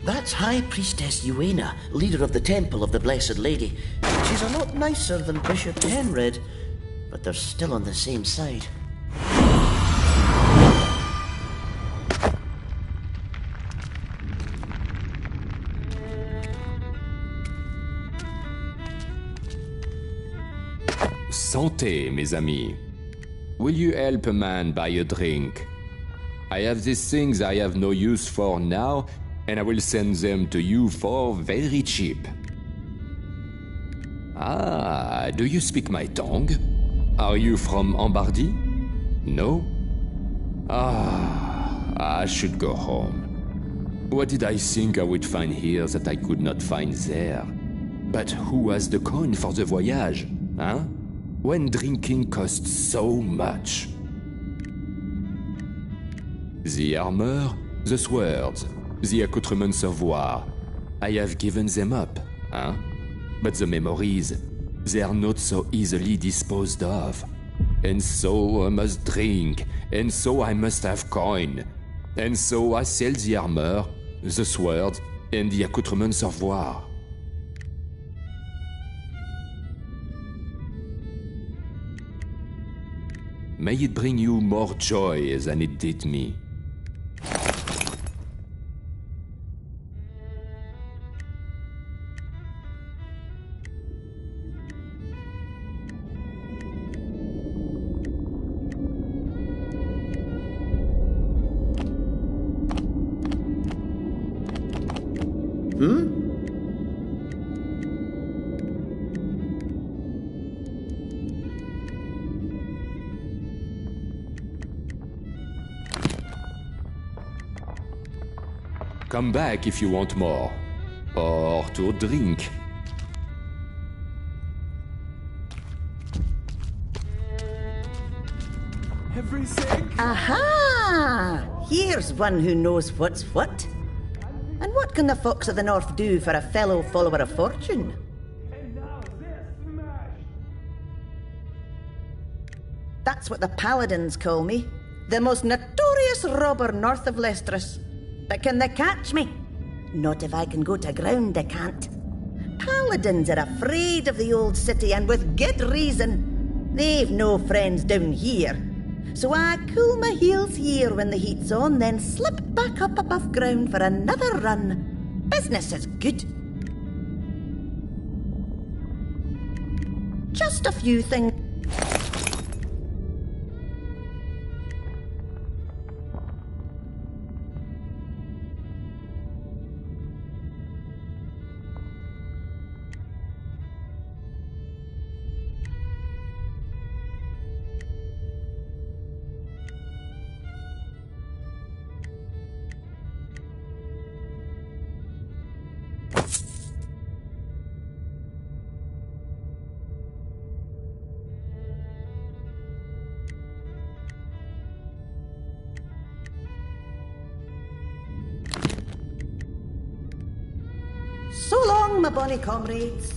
S16: That's High Priestess Uena, leader of the Temple of the Blessed Lady. She's a lot nicer than Bishop Henred, but they're still on the same side.
S11: Santé, mes amis. Will you help a man buy a drink? I have these things I have no use for now, and I will send them to you for very cheap. Ah, do you speak my tongue? Are you from Lombardy? No? Ah, I should go home. What did I think I would find here that I could not find there? But who has the coin for the voyage, huh? When drinking costs so much. The armor, the swords, the accoutrements of war. I have given them up, huh? But the memories, they are not so easily disposed of. And so I must drink, and so I must have coin. And so I sell the armor, the swords, and the accoutrements of war. May it bring you more joy than it did me. Come back if you want more. Or to drink.
S14: Everything.
S15: Aha! Here's one who knows what's what. And what can the Fox of the North do for a fellow follower of fortune? That's what the paladins call me. The most notorious robber north of Lestris. But can they catch me? Not if I can go to ground, they can't. Paladins are afraid of the old city, and with good reason. They've no friends down here. So I cool my heels here when the heat's on, then slip back up above ground for another run. Business is good. Just a few things. So long, my bonny comrades.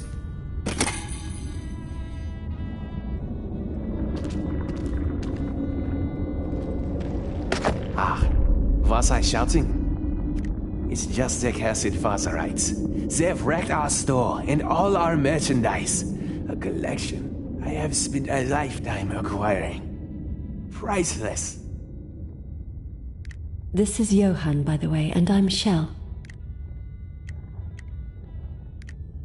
S24: Ah, was I shouting? It's just the cursed Vassarites. They've wrecked our store and all our merchandise. A collection I have spent a lifetime acquiring. Priceless.
S25: This is Johan, by the way, and I'm Shell.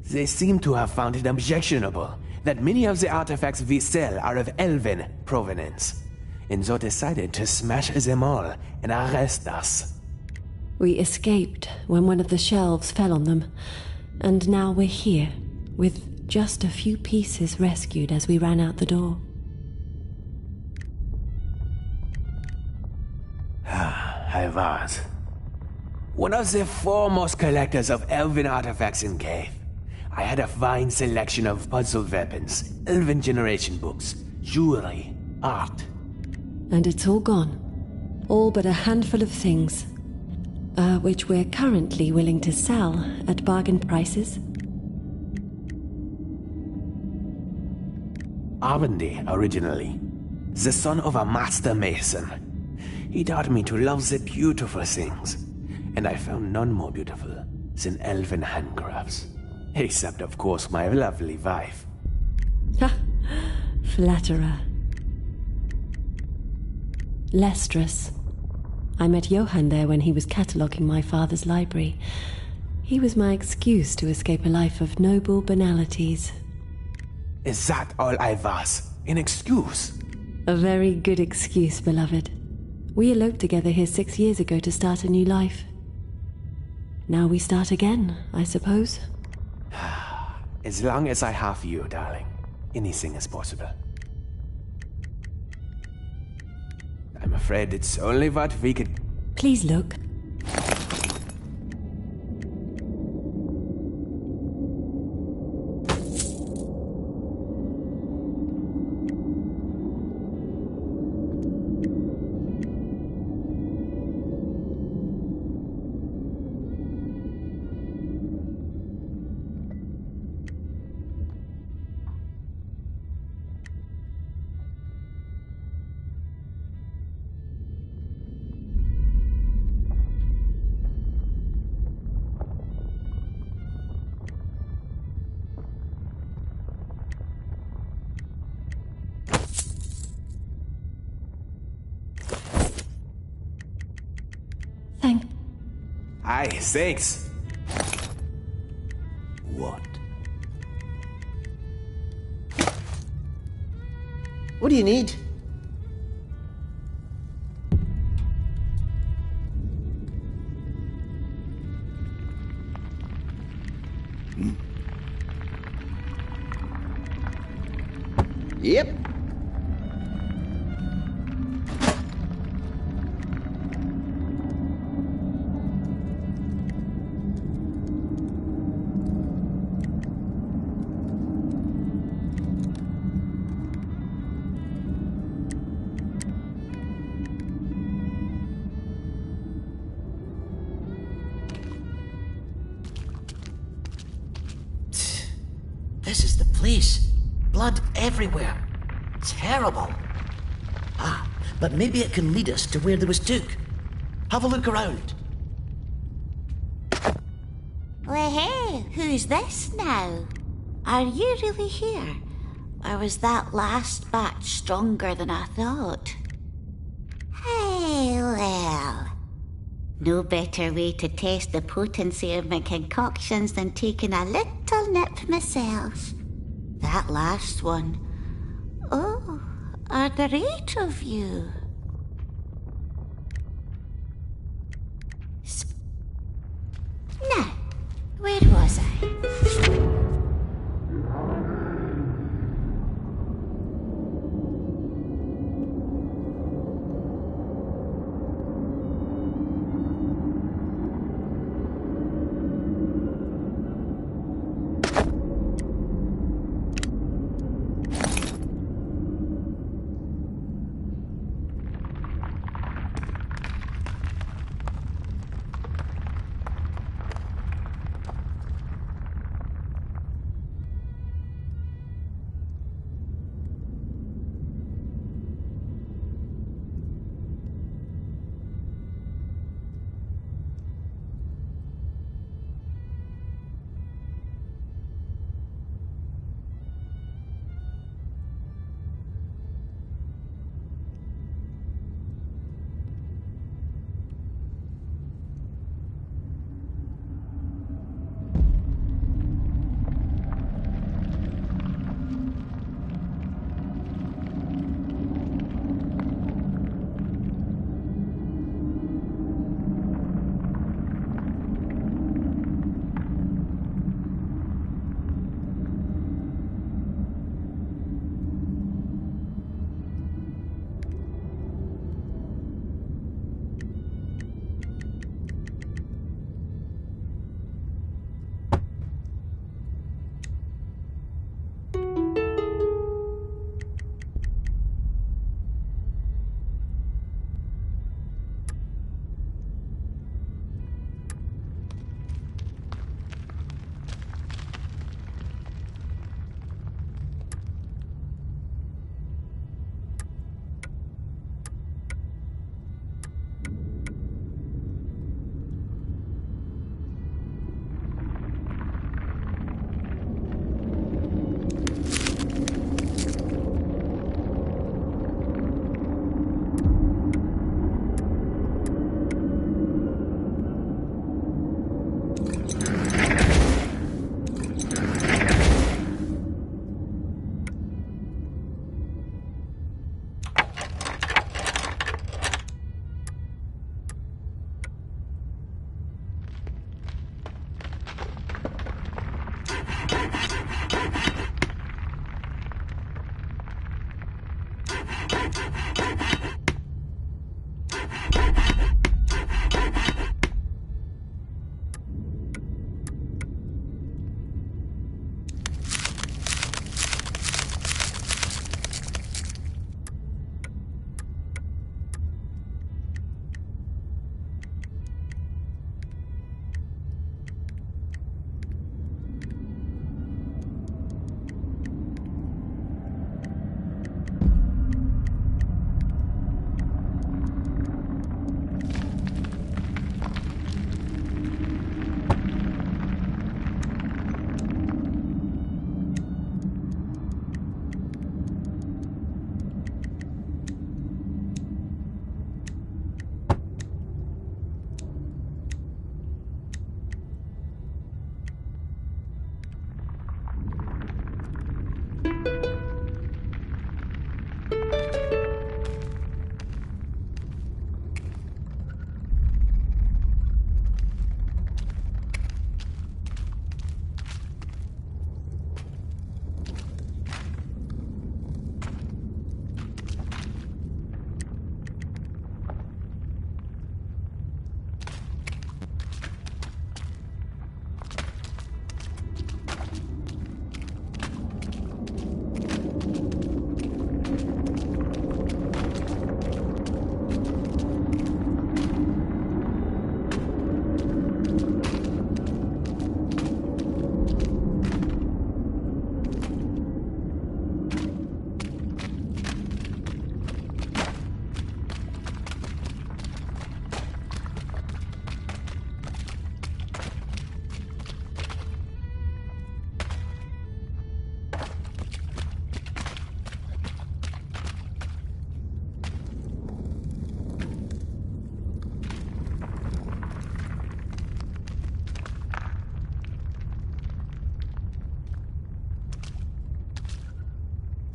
S24: They seem to have found it objectionable that many of the artifacts we sell are of elven provenance, and so decided to smash them all and arrest us.
S25: We escaped when one of the shelves fell on them, and now we're here, with just a few pieces rescued as we ran out the door.
S24: I was one of the foremost collectors of elven artifacts in Cave. I had a fine selection of puzzle weapons, elven generation books, jewelry, art.
S25: And it's all gone. All but a handful of things. Which we're currently willing to sell at bargain prices.
S24: Arbendy, originally. The son of a master mason. He taught me to love the beautiful things, and I found none more beautiful than elven handcrafts. Except, of course, my lovely wife.
S25: Ha! Flatterer. Lestrus. I met Johann there when he was cataloguing my father's library. He was my excuse to escape a life of noble banalities.
S24: Is that all I was? An excuse?
S25: A very good excuse, beloved. We eloped together here 6 years ago to start a new life. Now we start again, I suppose.
S24: As long as I have you, darling, anything is possible. I'm afraid it's only what we could...
S25: Please look.
S24: Aye, thanks.
S16: What?
S1: What do you need? Yep.
S16: This is the place. Blood everywhere. Terrible. Ah, but maybe it can lead us to where there was Duke. Have a look around.
S3: Well, hey, who's this now? Are you really here? Or was that last batch stronger than I thought? Hey, well. No better way to test the potency of my concoctions than taking a little nip myself. That last one. Oh, are there 8 of you? Now, where was I?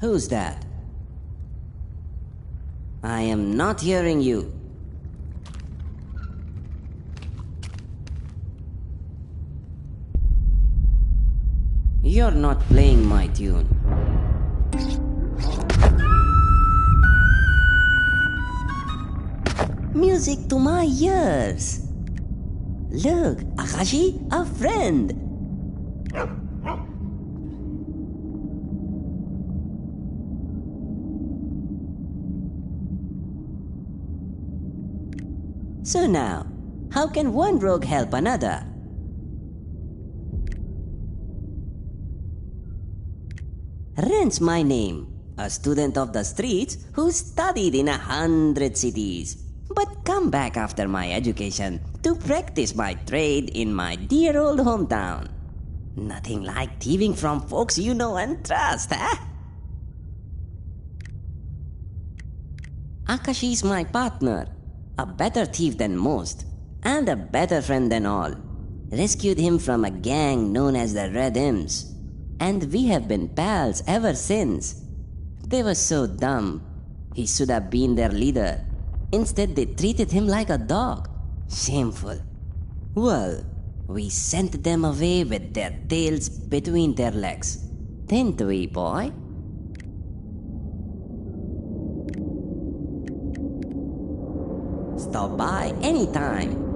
S9: Who's that? I am not hearing you. You're not playing my tune. Music to my ears. Look, Akashi, a friend. So now, how can one rogue help another? Ren's my name, a student of the streets who studied in 100 cities, but come back after my education to practice my trade in my dear old hometown. Nothing like thieving from folks you know and trust, huh? Akashi's my partner. A better thief than most, and a better friend than all. Rescued him from a gang known as the Red Imps, and we have been pals ever since. They were so dumb. He should have been their leader. Instead, they treated him like a dog. Shameful. Well, we sent them away with their tails between their legs. Didn't we, boy? Stop by anytime.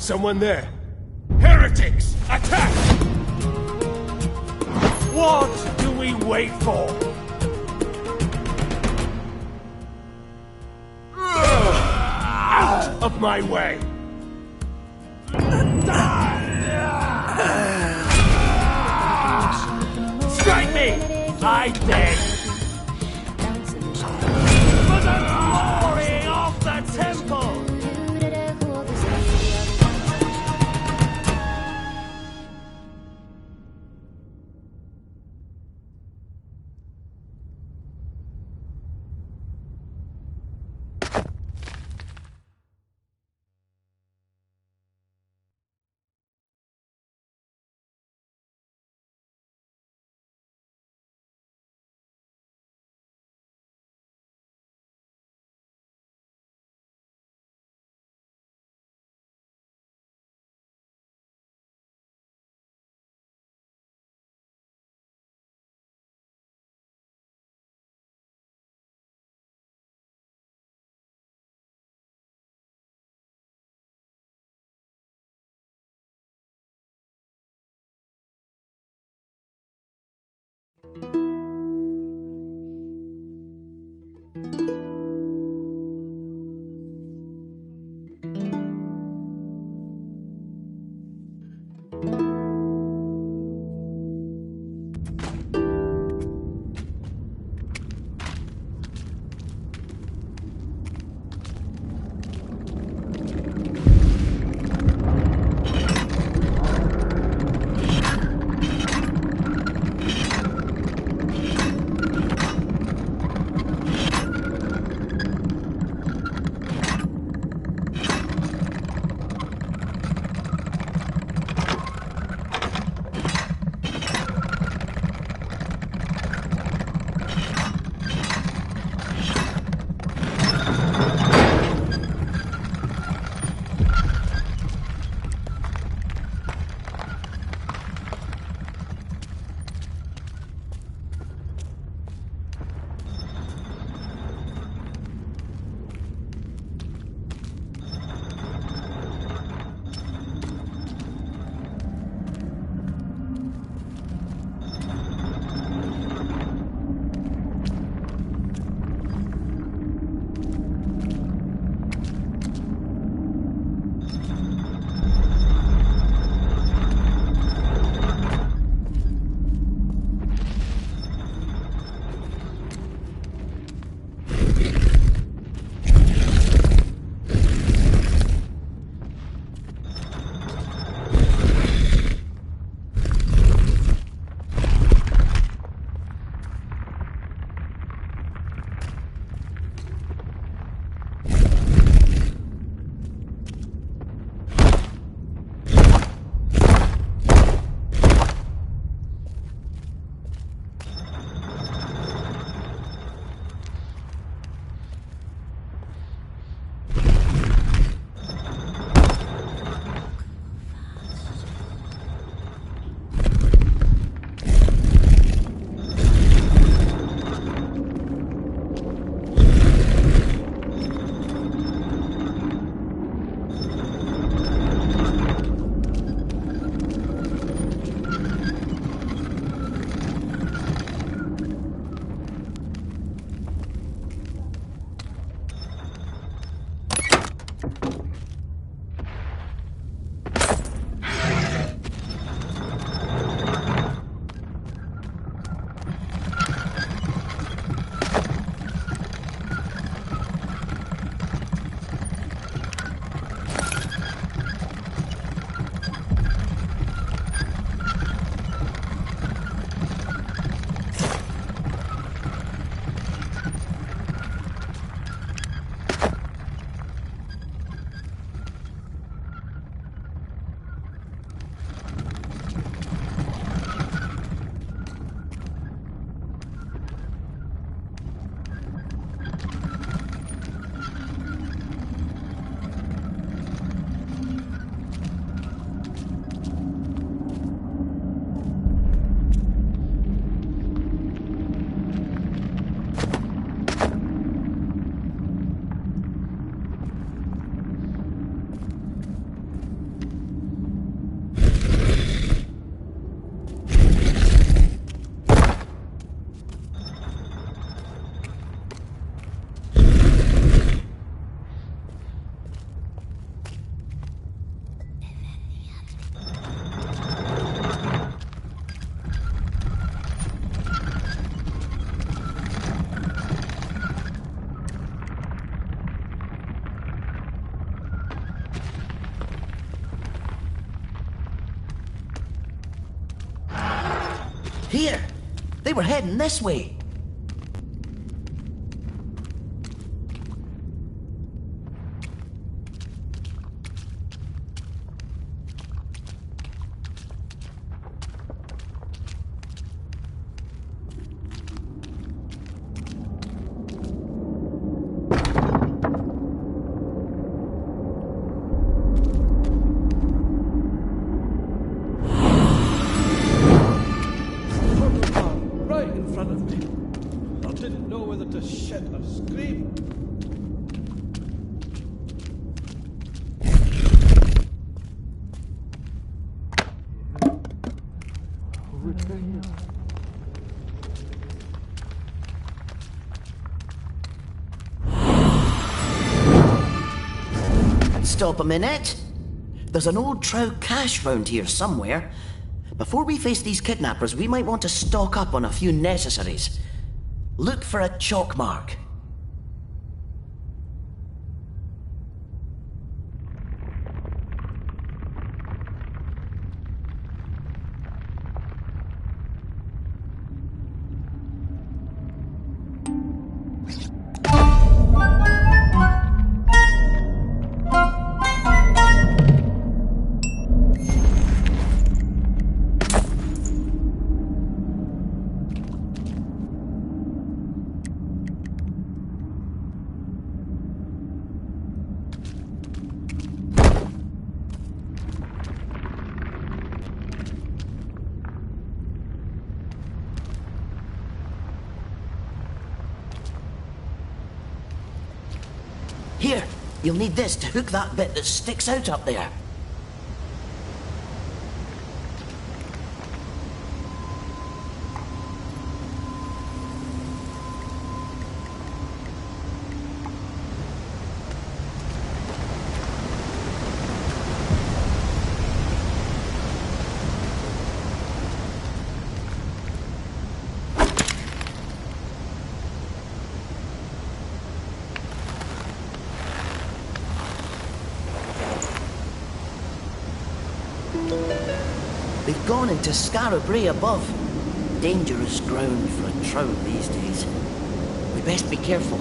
S17: Someone there. Heretics! Attack! What do we wait for? Out of my way! Strike me! I beg! For the glory of the temple!
S16: Here! They were heading this way.
S4: Right in front of me. I didn't know whether to shit or scream.
S16: Stop a minute. There's an old trow cache round here somewhere. Before we face these kidnappers, we might want to stock up on a few necessaries. Look for a chalk mark. Here, you'll need this to hook that bit that sticks out up there. They've gone into Scarabray above. Dangerous ground for a trout these days. We best be careful.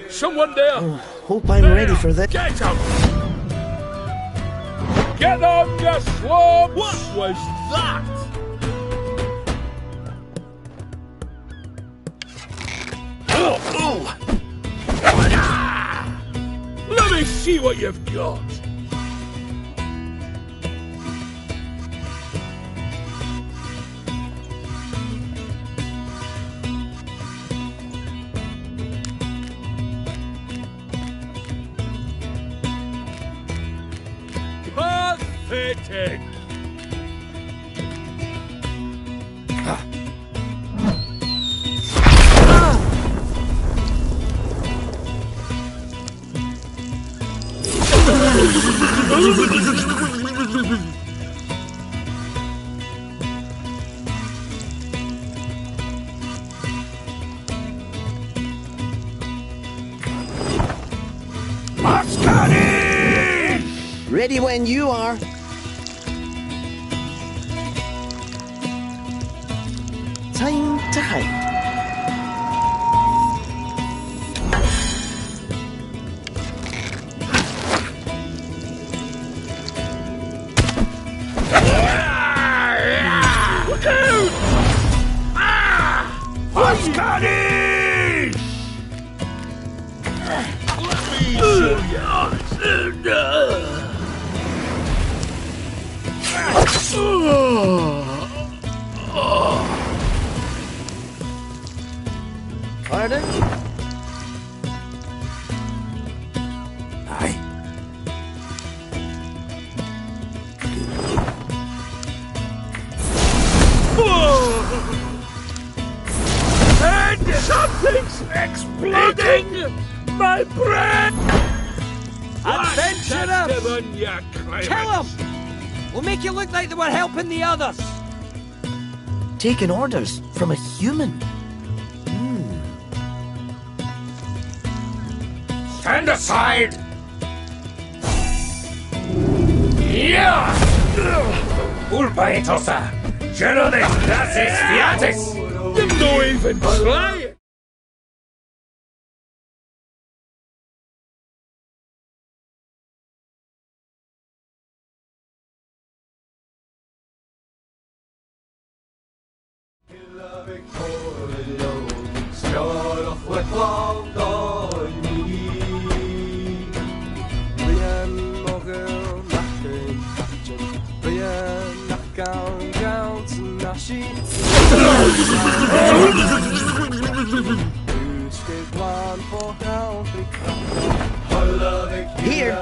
S4: Someone there!
S1: Hope I'm ready for this.
S4: Get him! Get on your slopes! What was that? Oh! Let me see what you've got. Pathetic!
S1: Ready when you are. Time to hide.
S4: Look out! Oscarish! Let me show you.
S1: Pardon?
S4: Aye. And something's exploding! My brain!
S10: Adventurers!
S4: Kill
S10: them! We'll make you look like they were helping the others.
S16: Taking orders from a human.
S4: Stand aside! Yeah! Pulpaitosa! Lleno de clases fiates! No even try it!
S1: Here.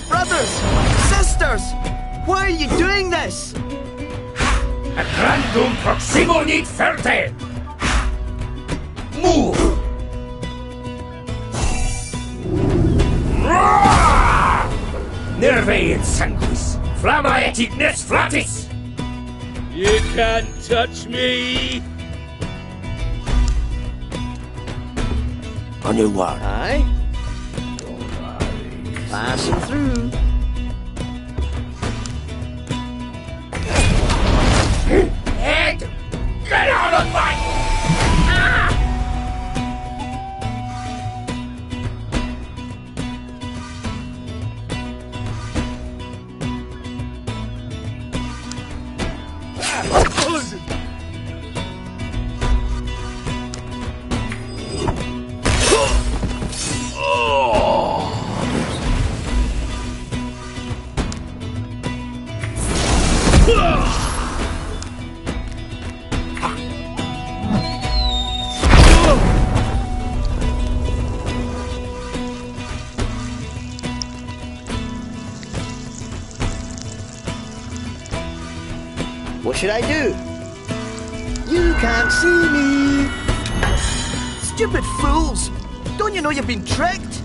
S10: Brothers! Sisters! Why are you doing this?
S4: Random proximo nit ferte! Move! Nerve et sanguis! Flamma et ignis flatis! You can't touch me!
S1: On your word. Aye. Passing through.
S4: Head! Get out of my...
S1: What should I do? You can't see me.
S10: Stupid fools! Don't you know you've been tricked?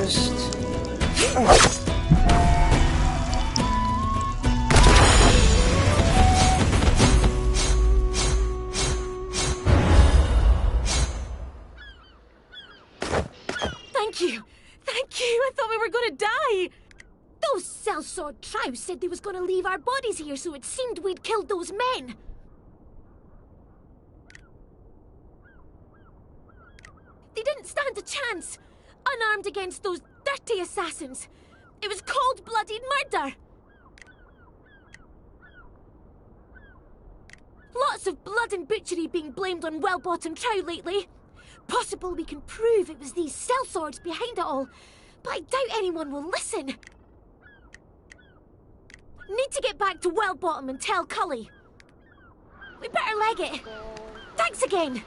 S1: just...
S6: Thank you! Thank you! I thought we were gonna die! Those sellsword trows said they was gonna leave our bodies here, so it seemed we'd killed those men. They didn't stand a chance, unarmed against those dirty assassins. It was cold-blooded murder. Lots of blood and butchery being blamed on Wellbottom Trow lately. Possible we can prove it was these sellswords behind it all, but I doubt anyone will listen. Need to get back to Wellbottom and tell Cully. We better leg it. Thanks again.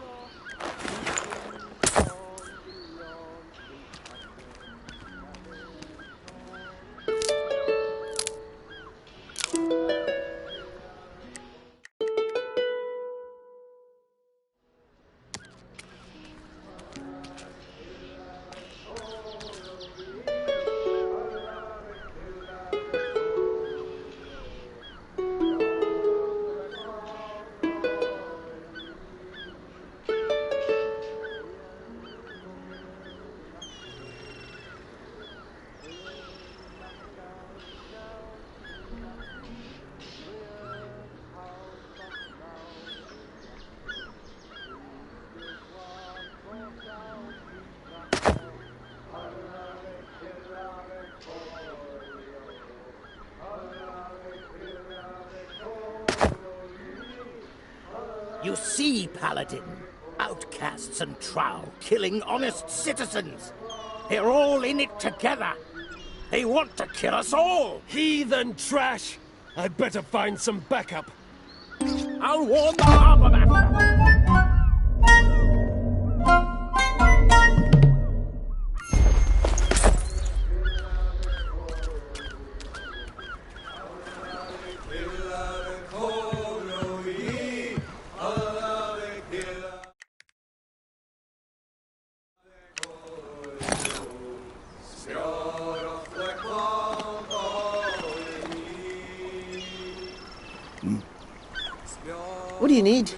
S14: You see, Paladin, outcasts and trow killing honest citizens. They're all in it together. They want to kill us all.
S4: Heathen trash! I'd better find some backup.
S14: I'll warn the harbor master.
S1: What do you need?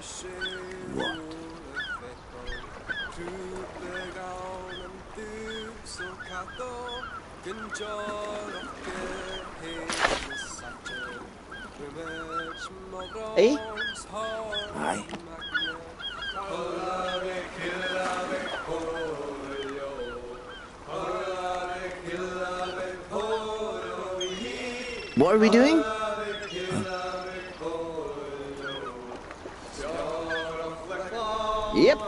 S14: What?
S1: Eh?
S14: Aye.
S1: What are we doing? Yep.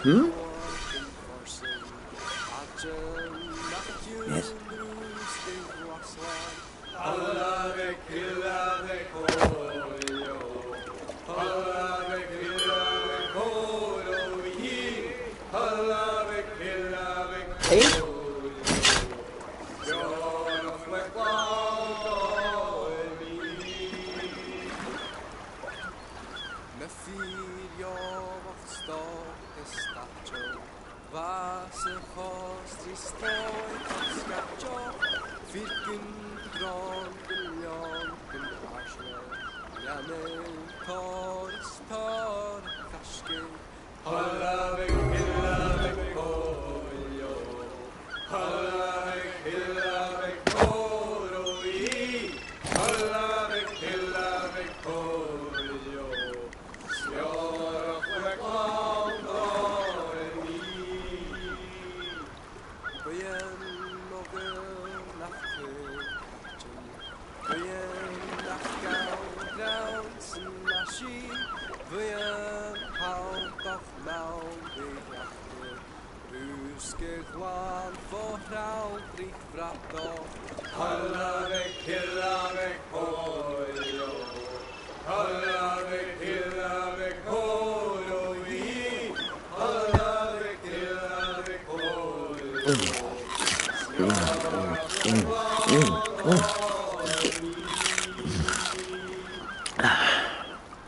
S1: Hmm?
S14: Yes.
S1: Hey?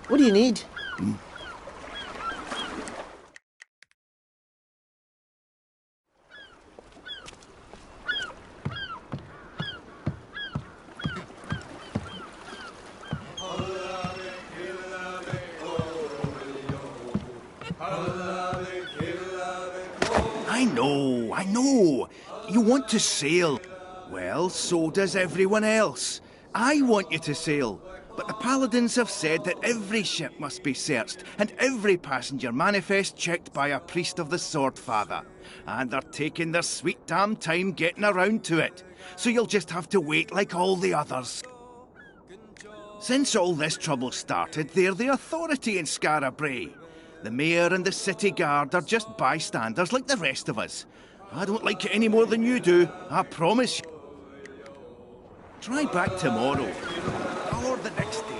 S1: What do you need?
S2: I know. You want to sail. Well, so does everyone else. I want you to sail. But the Paladins have said that every ship must be searched and every passenger manifest checked by a priest of the Swordfather. And they're taking their sweet damn time getting around to it. So you'll just have to wait like all the others. Since all this trouble started, they're the authority in Skara Brae. The mayor and the city guard are just bystanders like the rest of us. I don't like it any more than you do, I promise you. Try back tomorrow, or the next day.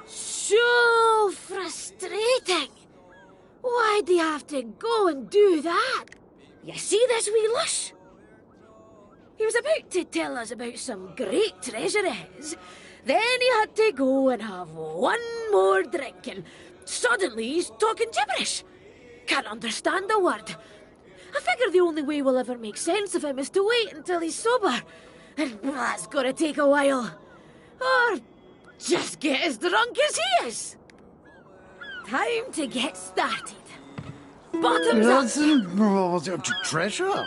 S6: So frustrating! Why'd they have to go and do that? You see this wee lush? He was about to tell us about some great treasure of his. Then he had to go and have one more drink and suddenly he's talking gibberish. Can't understand a word. I figure the only way we'll ever make sense of him is to wait until he's sober. And that's gonna take a while. Or just get as drunk as he is. Time to get started. Bottoms up.
S5: Treasure? Well,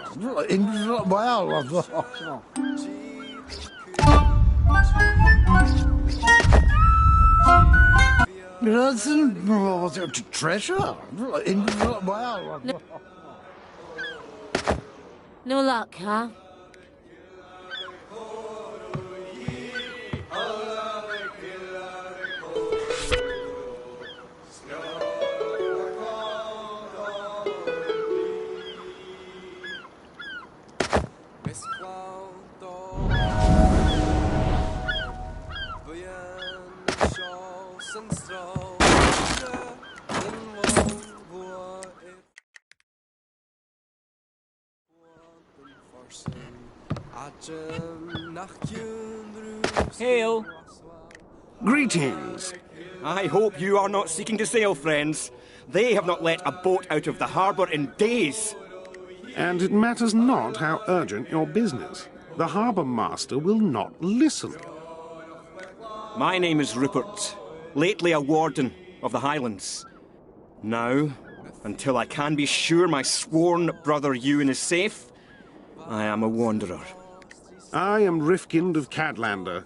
S5: treasure? Well,
S6: No luck, huh?
S18: Hail!
S19: Greetings.
S18: I hope you are not seeking to sail, friends. They have not let a boat out of the harbour in days.
S12: And it matters not how urgent your business. The harbour master will not listen.
S18: My name is Rupert, lately a warden of the Highlands. Now, until I can be sure my sworn brother Ewan is safe, I am a wanderer.
S12: I am Rifkind of Cadlander,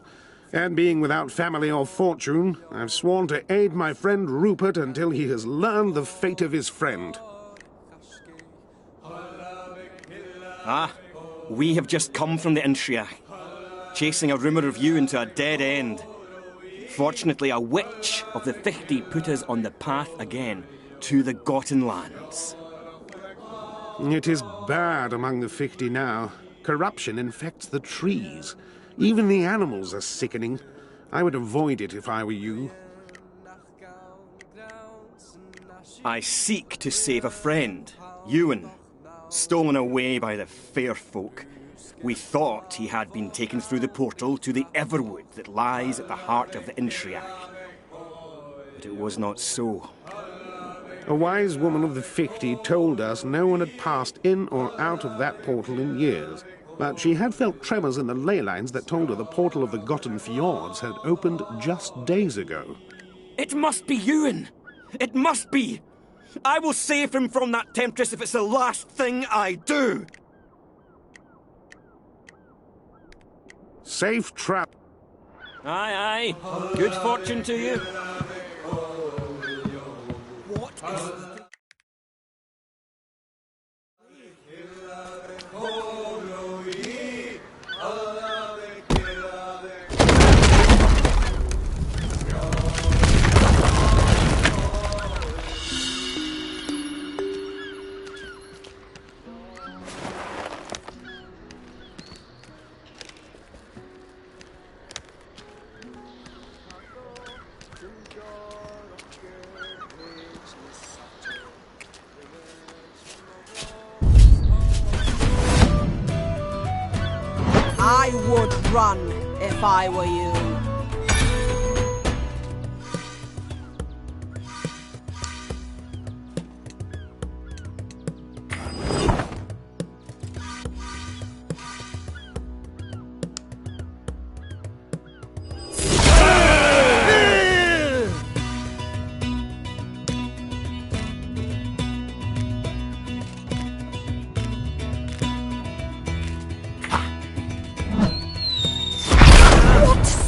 S12: and being without family or fortune, I've sworn to aid my friend Rupert until he has learned the fate of his friend.
S18: Ah, we have just come from the Intriach, chasing a rumour of you into a dead end. Fortunately, a witch of the 50 put us on the path again to the Gotten Lands.
S12: It is bad among the 50 now. Corruption infects the trees. Even the animals are sickening. I would avoid it if I were you.
S18: I seek to save a friend, Ewan, stolen away by the fair folk. We thought he had been taken through the portal to the Everwood that lies at the heart of the Intriach. But it was not so.
S12: A wise woman of the 50 told us no one had passed in or out of that portal in years. but she had felt tremors in the ley lines that told her the portal of the Gotten Fjords had opened just days ago.
S18: It must be Ewan! It must be! I will save him from that temptress if it's the last thing I do!
S12: Safe trap.
S18: Aye, aye. Good fortune to you. What is...
S8: I would run if I were you.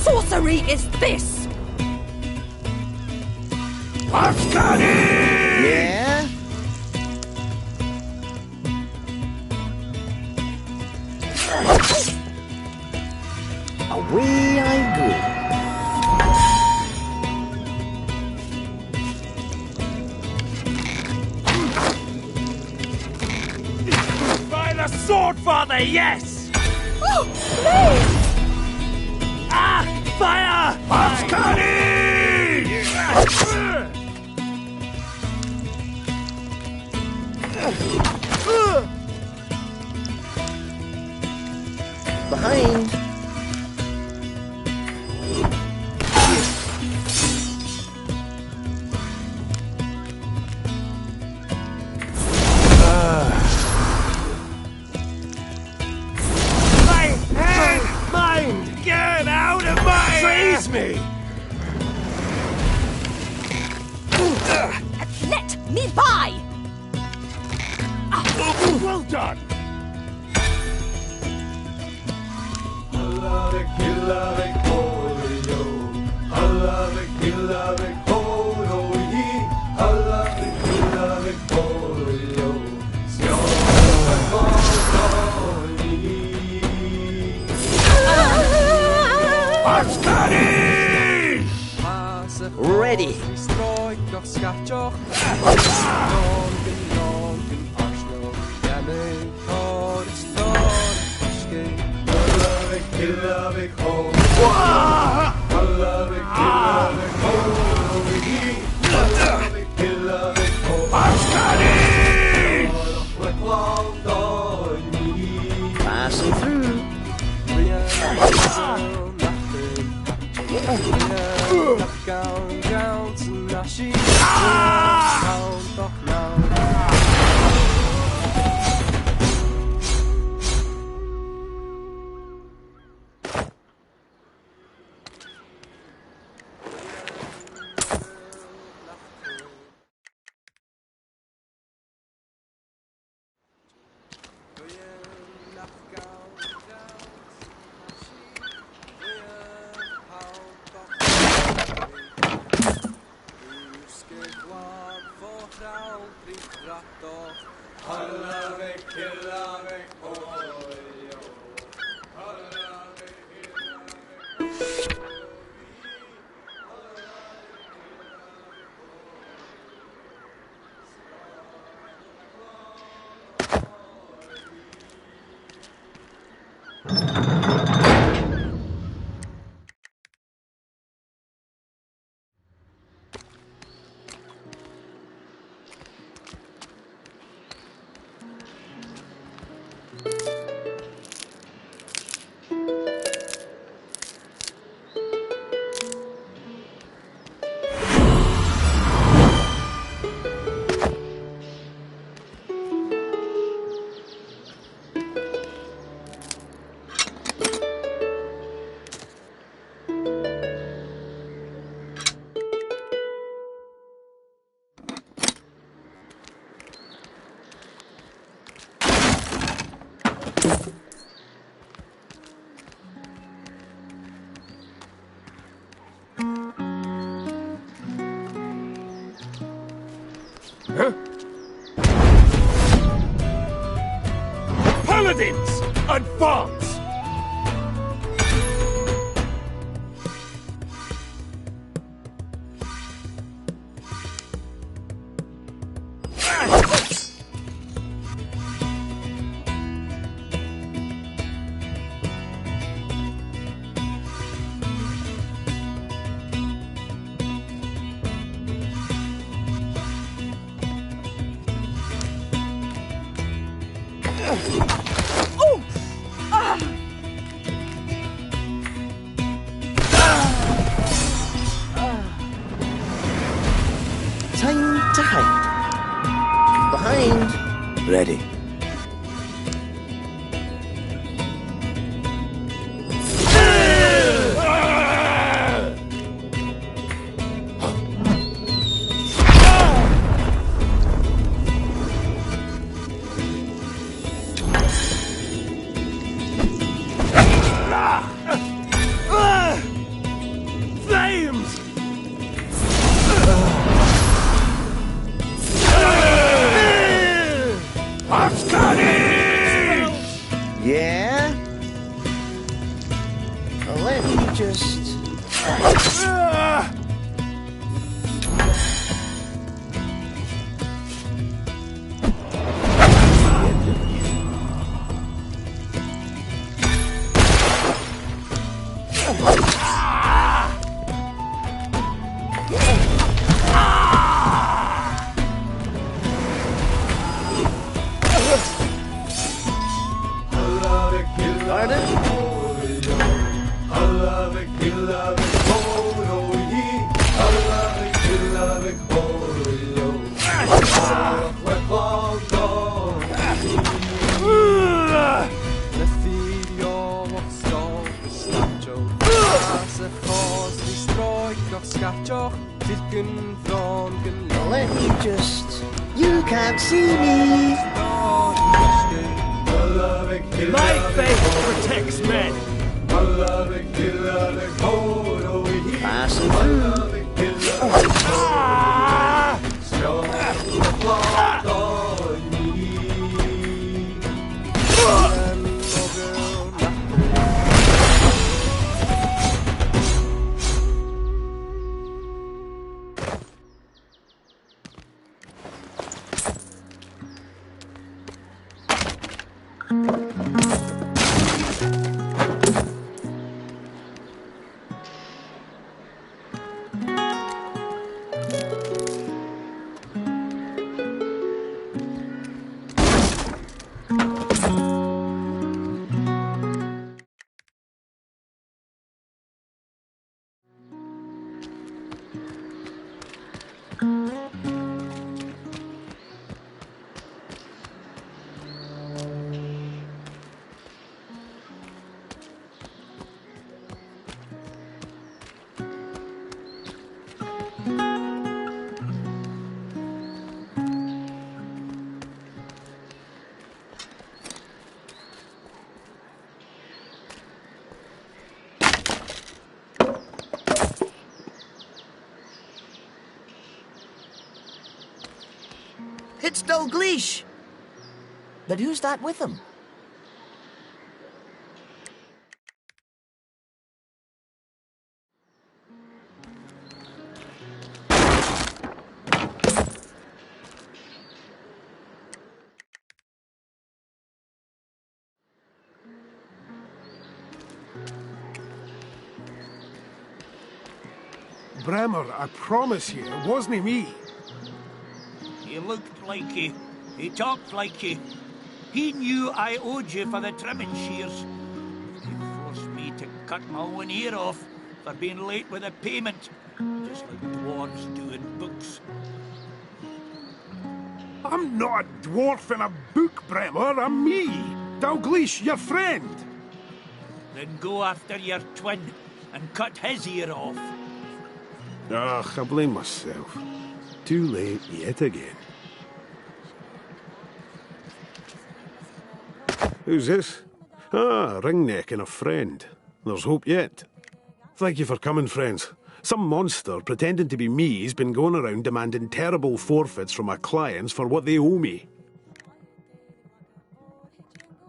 S8: Sorcery is this?
S1: Yeah? Away I go.
S17: By the sword, Father, yes!
S8: Oh, please!
S17: Ah! Fire!
S1: Behind.
S17: Mine! Get out of my... Freeze me!
S8: Let me by!
S17: Well done!
S1: Ready. Passing through.
S4: Huh? Paladins, advance!
S10: Time to hide. Behind.
S2: Ready.
S4: Flames!
S1: Yeah? Well, let me just... Let me just... You can't see me!
S4: My faith protects men!
S1: Passing through.
S10: It's Dalgleish! But who's that with him?
S7: Bremer, I promise you, it wasn't me.
S14: He looked like you. He talked like you. He knew I owed you for the trimming shears. He forced me to cut my own ear off for being late with a payment, just like dwarves do in books.
S7: I'm not a dwarf in a book, Bremer. I'm me, Dalgleish, your friend.
S14: Then go after your twin and cut his ear off.
S7: Ugh, I blame myself. Too late yet again. Who's this? Ah, Ringneck and a friend. There's hope yet. Thank you for coming, friends. Some monster pretending to be me has been going around demanding terrible forfeits from my clients for what they owe me.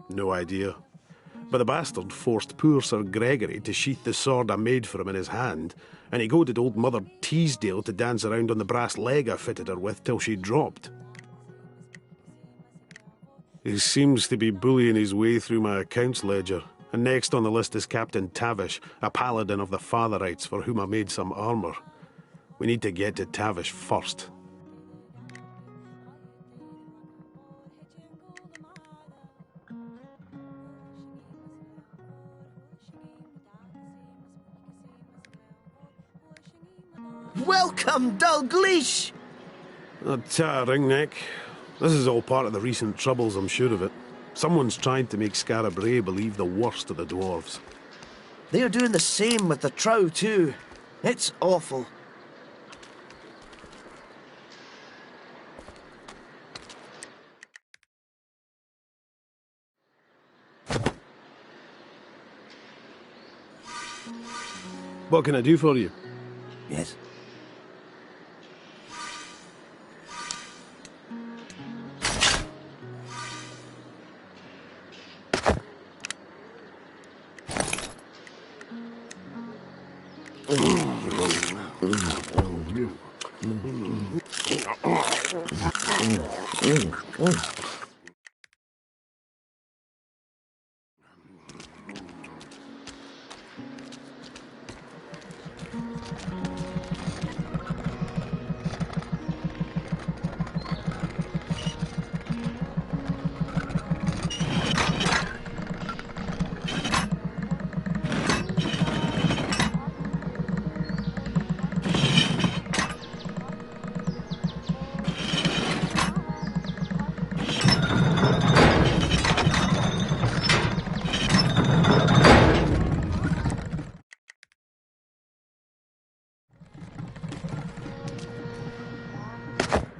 S7: No idea. But the bastard forced poor Sir Gregory to sheath the sword I made for him in his hand, and he goaded old Mother Teasdale to dance around on the brass leg I fitted her with till she dropped. He seems to be bullying his way through my accounts ledger, and next on the list is Captain Tavish, a paladin of the Fatherites for whom I made some armour. We need to get to Tavish first.
S10: Welcome, Dalgleish!
S7: Ta, Ringneck. This is all part of the recent troubles, I'm sure of it. Someone's trying to make Skara Brae believe the worst of the dwarves.
S10: They're doing the same with the Trow, too. It's awful.
S7: What can I do for you?
S10: Yes.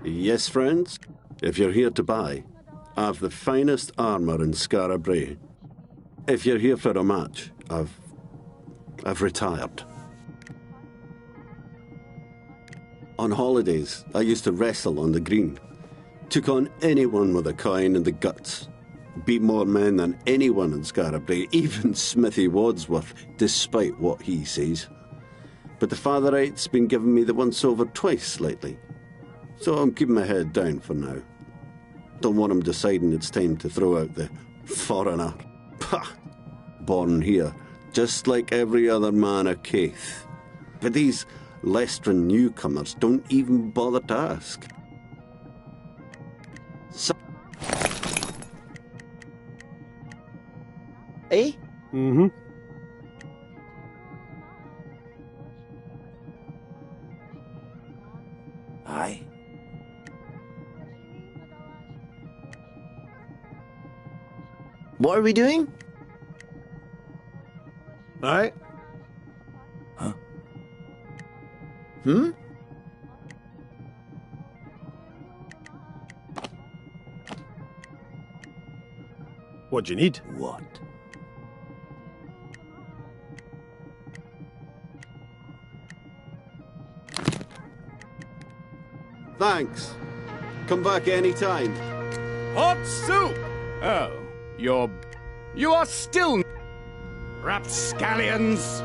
S13: Yes, friends? If you're here to buy, I've the finest armour in Skara Brae. If you're here for a match, I've retired. On holidays, I used to wrestle on the green. Took on anyone with a coin and the guts. Beat more men than anyone in Skara Brae, even Smithy Wadsworth, despite what he says. But the Fatherite's been giving me the once-over twice lately. So I'm keeping my head down for now. Don't want him deciding it's time to throw out the foreigner. Pah! Born here, just like every other man of Caith. But these Lestrin newcomers don't even bother to ask. So
S10: Eh?
S7: Mm-hmm.
S10: Aye. What are we doing?
S7: Aye.
S10: Huh? Hmm?
S7: What do you need?
S10: What?
S13: thanks. Come back any time.
S19: Hot soup! Oh, you are still rapscallions!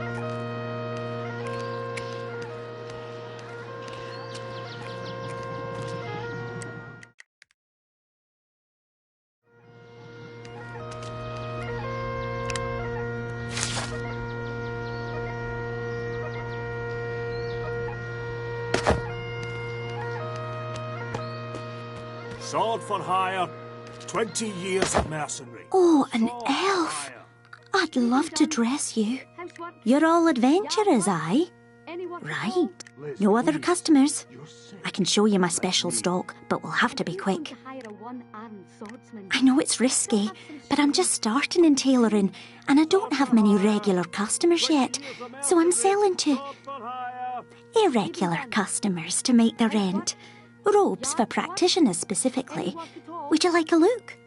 S17: Sword for hire, 20 years of mercenary.
S21: Oh, an elf! I'd love to dress you. You're all adventurers, aye? Right. No other customers. I can show you my special stock, but we'll have to be quick. I know it's risky, but I'm just starting in tailoring, and I don't have many regular customers yet, so I'm selling to irregular customers to make the rent. Robes for practitioners specifically. Would you like a look?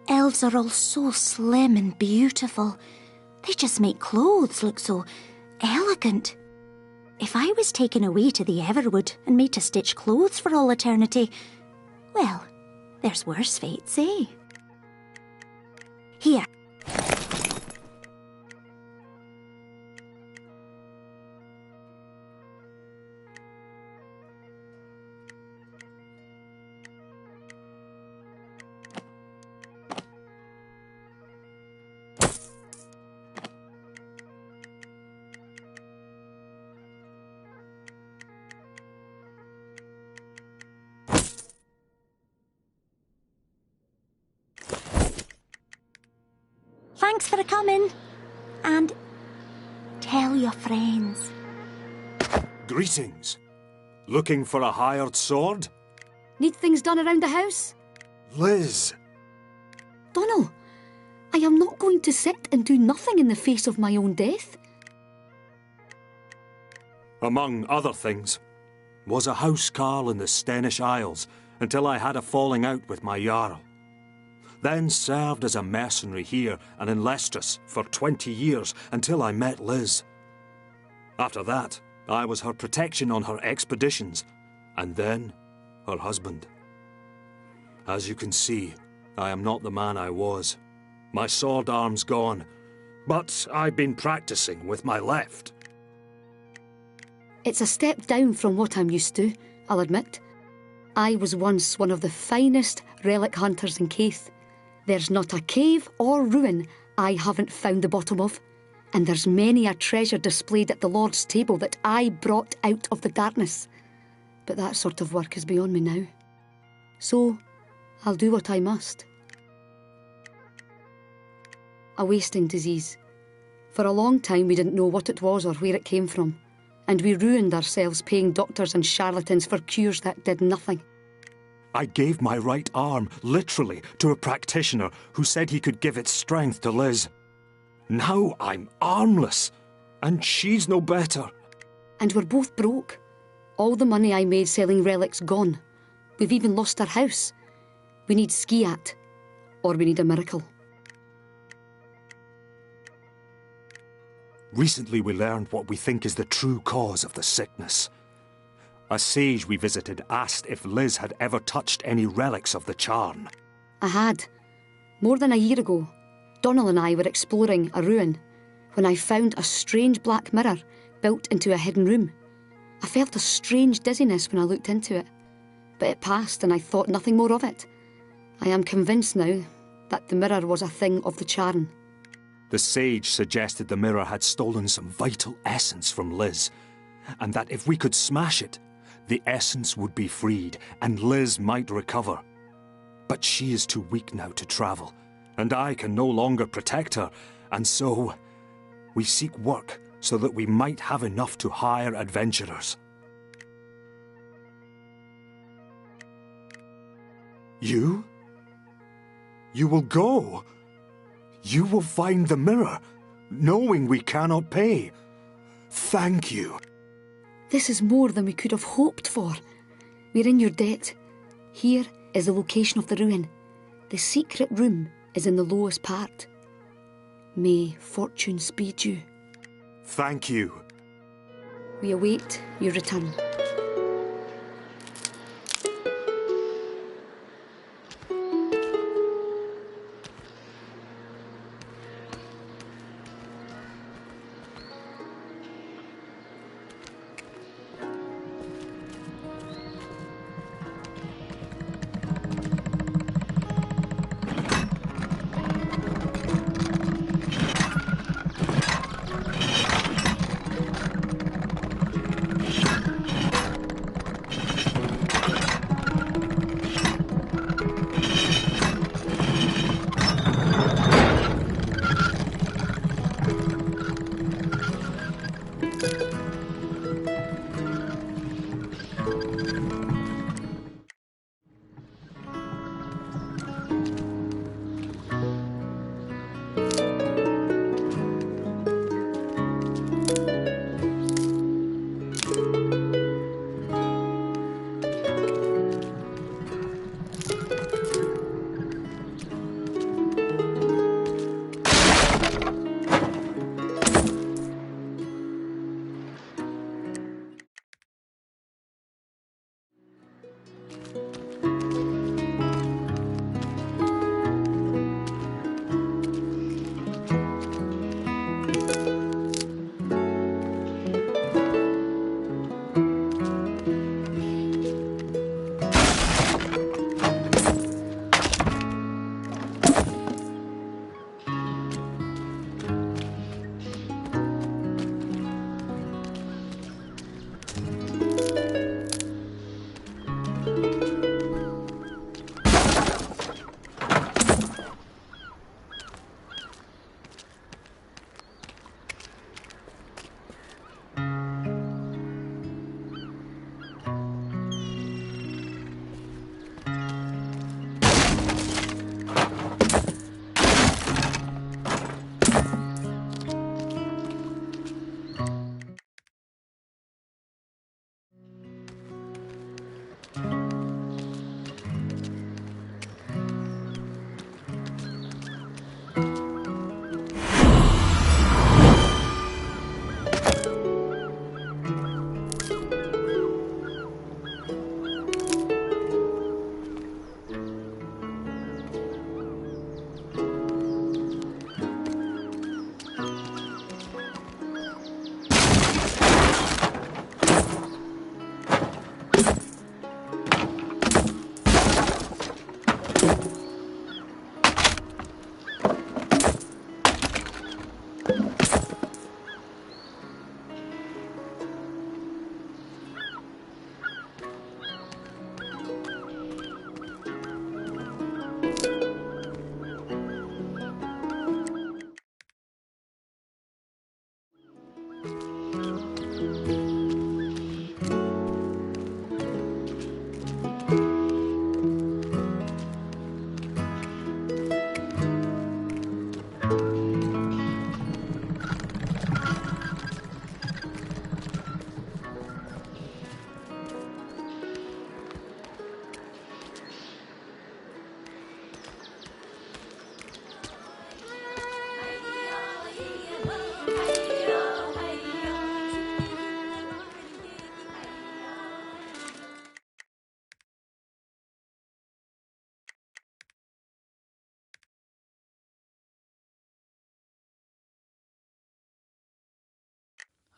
S21: Elves are all so slim and beautiful. They just make clothes look so elegant. If I was taken away to the Everwood and made to stitch clothes for all eternity, well, there's worse fates, eh? Here. Thanks for coming. And tell your friends.
S11: Greetings. Looking for a hired sword?
S6: Need things done around the house?
S11: Liz.
S6: Donal, I am not going to sit and do nothing in the face of my own death.
S11: Among other things, was a housecarl in the Stenish Isles until I had a falling out with my Jarl. Then served as a mercenary here and in Lestrus for 20 years until I met Liz. After that, I was her protection on her expeditions, and then her husband. As you can see, I am not the man I was. My sword arm's gone, but I've been practicing with my left.
S6: It's a step down from what I'm used to, I'll admit. I was once one of the finest relic hunters in Keith. There's not a cave or ruin I haven't found the bottom of, and there's many a treasure displayed at the Lord's table that I brought out of the darkness. But that sort of work is beyond me now. So, I'll do what I must. A wasting disease. For a long time we didn't know what it was or where it came from, and we ruined ourselves paying doctors and charlatans for cures that did nothing.
S11: I gave my right arm, literally, to a practitioner who said he could give its strength to Liz. Now I'm armless, and she's no better.
S6: And we're both broke. All the money I made selling relics gone. We've even lost our house. We need Skiat, or we need a miracle.
S11: Recently we learned what we think is the true cause of the sickness. A sage we visited asked if Liz had ever touched any relics of the Charn.
S6: I had. More than a year ago, Donal and I were exploring a ruin when I found a strange black mirror built into a hidden room. I felt a strange dizziness when I looked into it, but it passed and I thought nothing more of it. I am convinced now that the mirror was a thing of the Charn.
S11: The sage suggested the mirror had stolen some vital essence from Liz, and that if we could smash it, the essence would be freed, and Liz might recover. But she is too weak now to travel, and I can no longer protect her, and so we seek work so that we might have enough to hire adventurers. You? You will go? You will find the mirror, knowing we cannot pay. Thank you.
S6: This is more than we could have hoped for. We're in your debt. Here is the location of the ruin. The secret room is in the lowest part. May fortune speed you.
S11: Thank you.
S6: We await your return.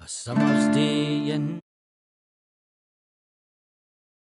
S15: summer's day in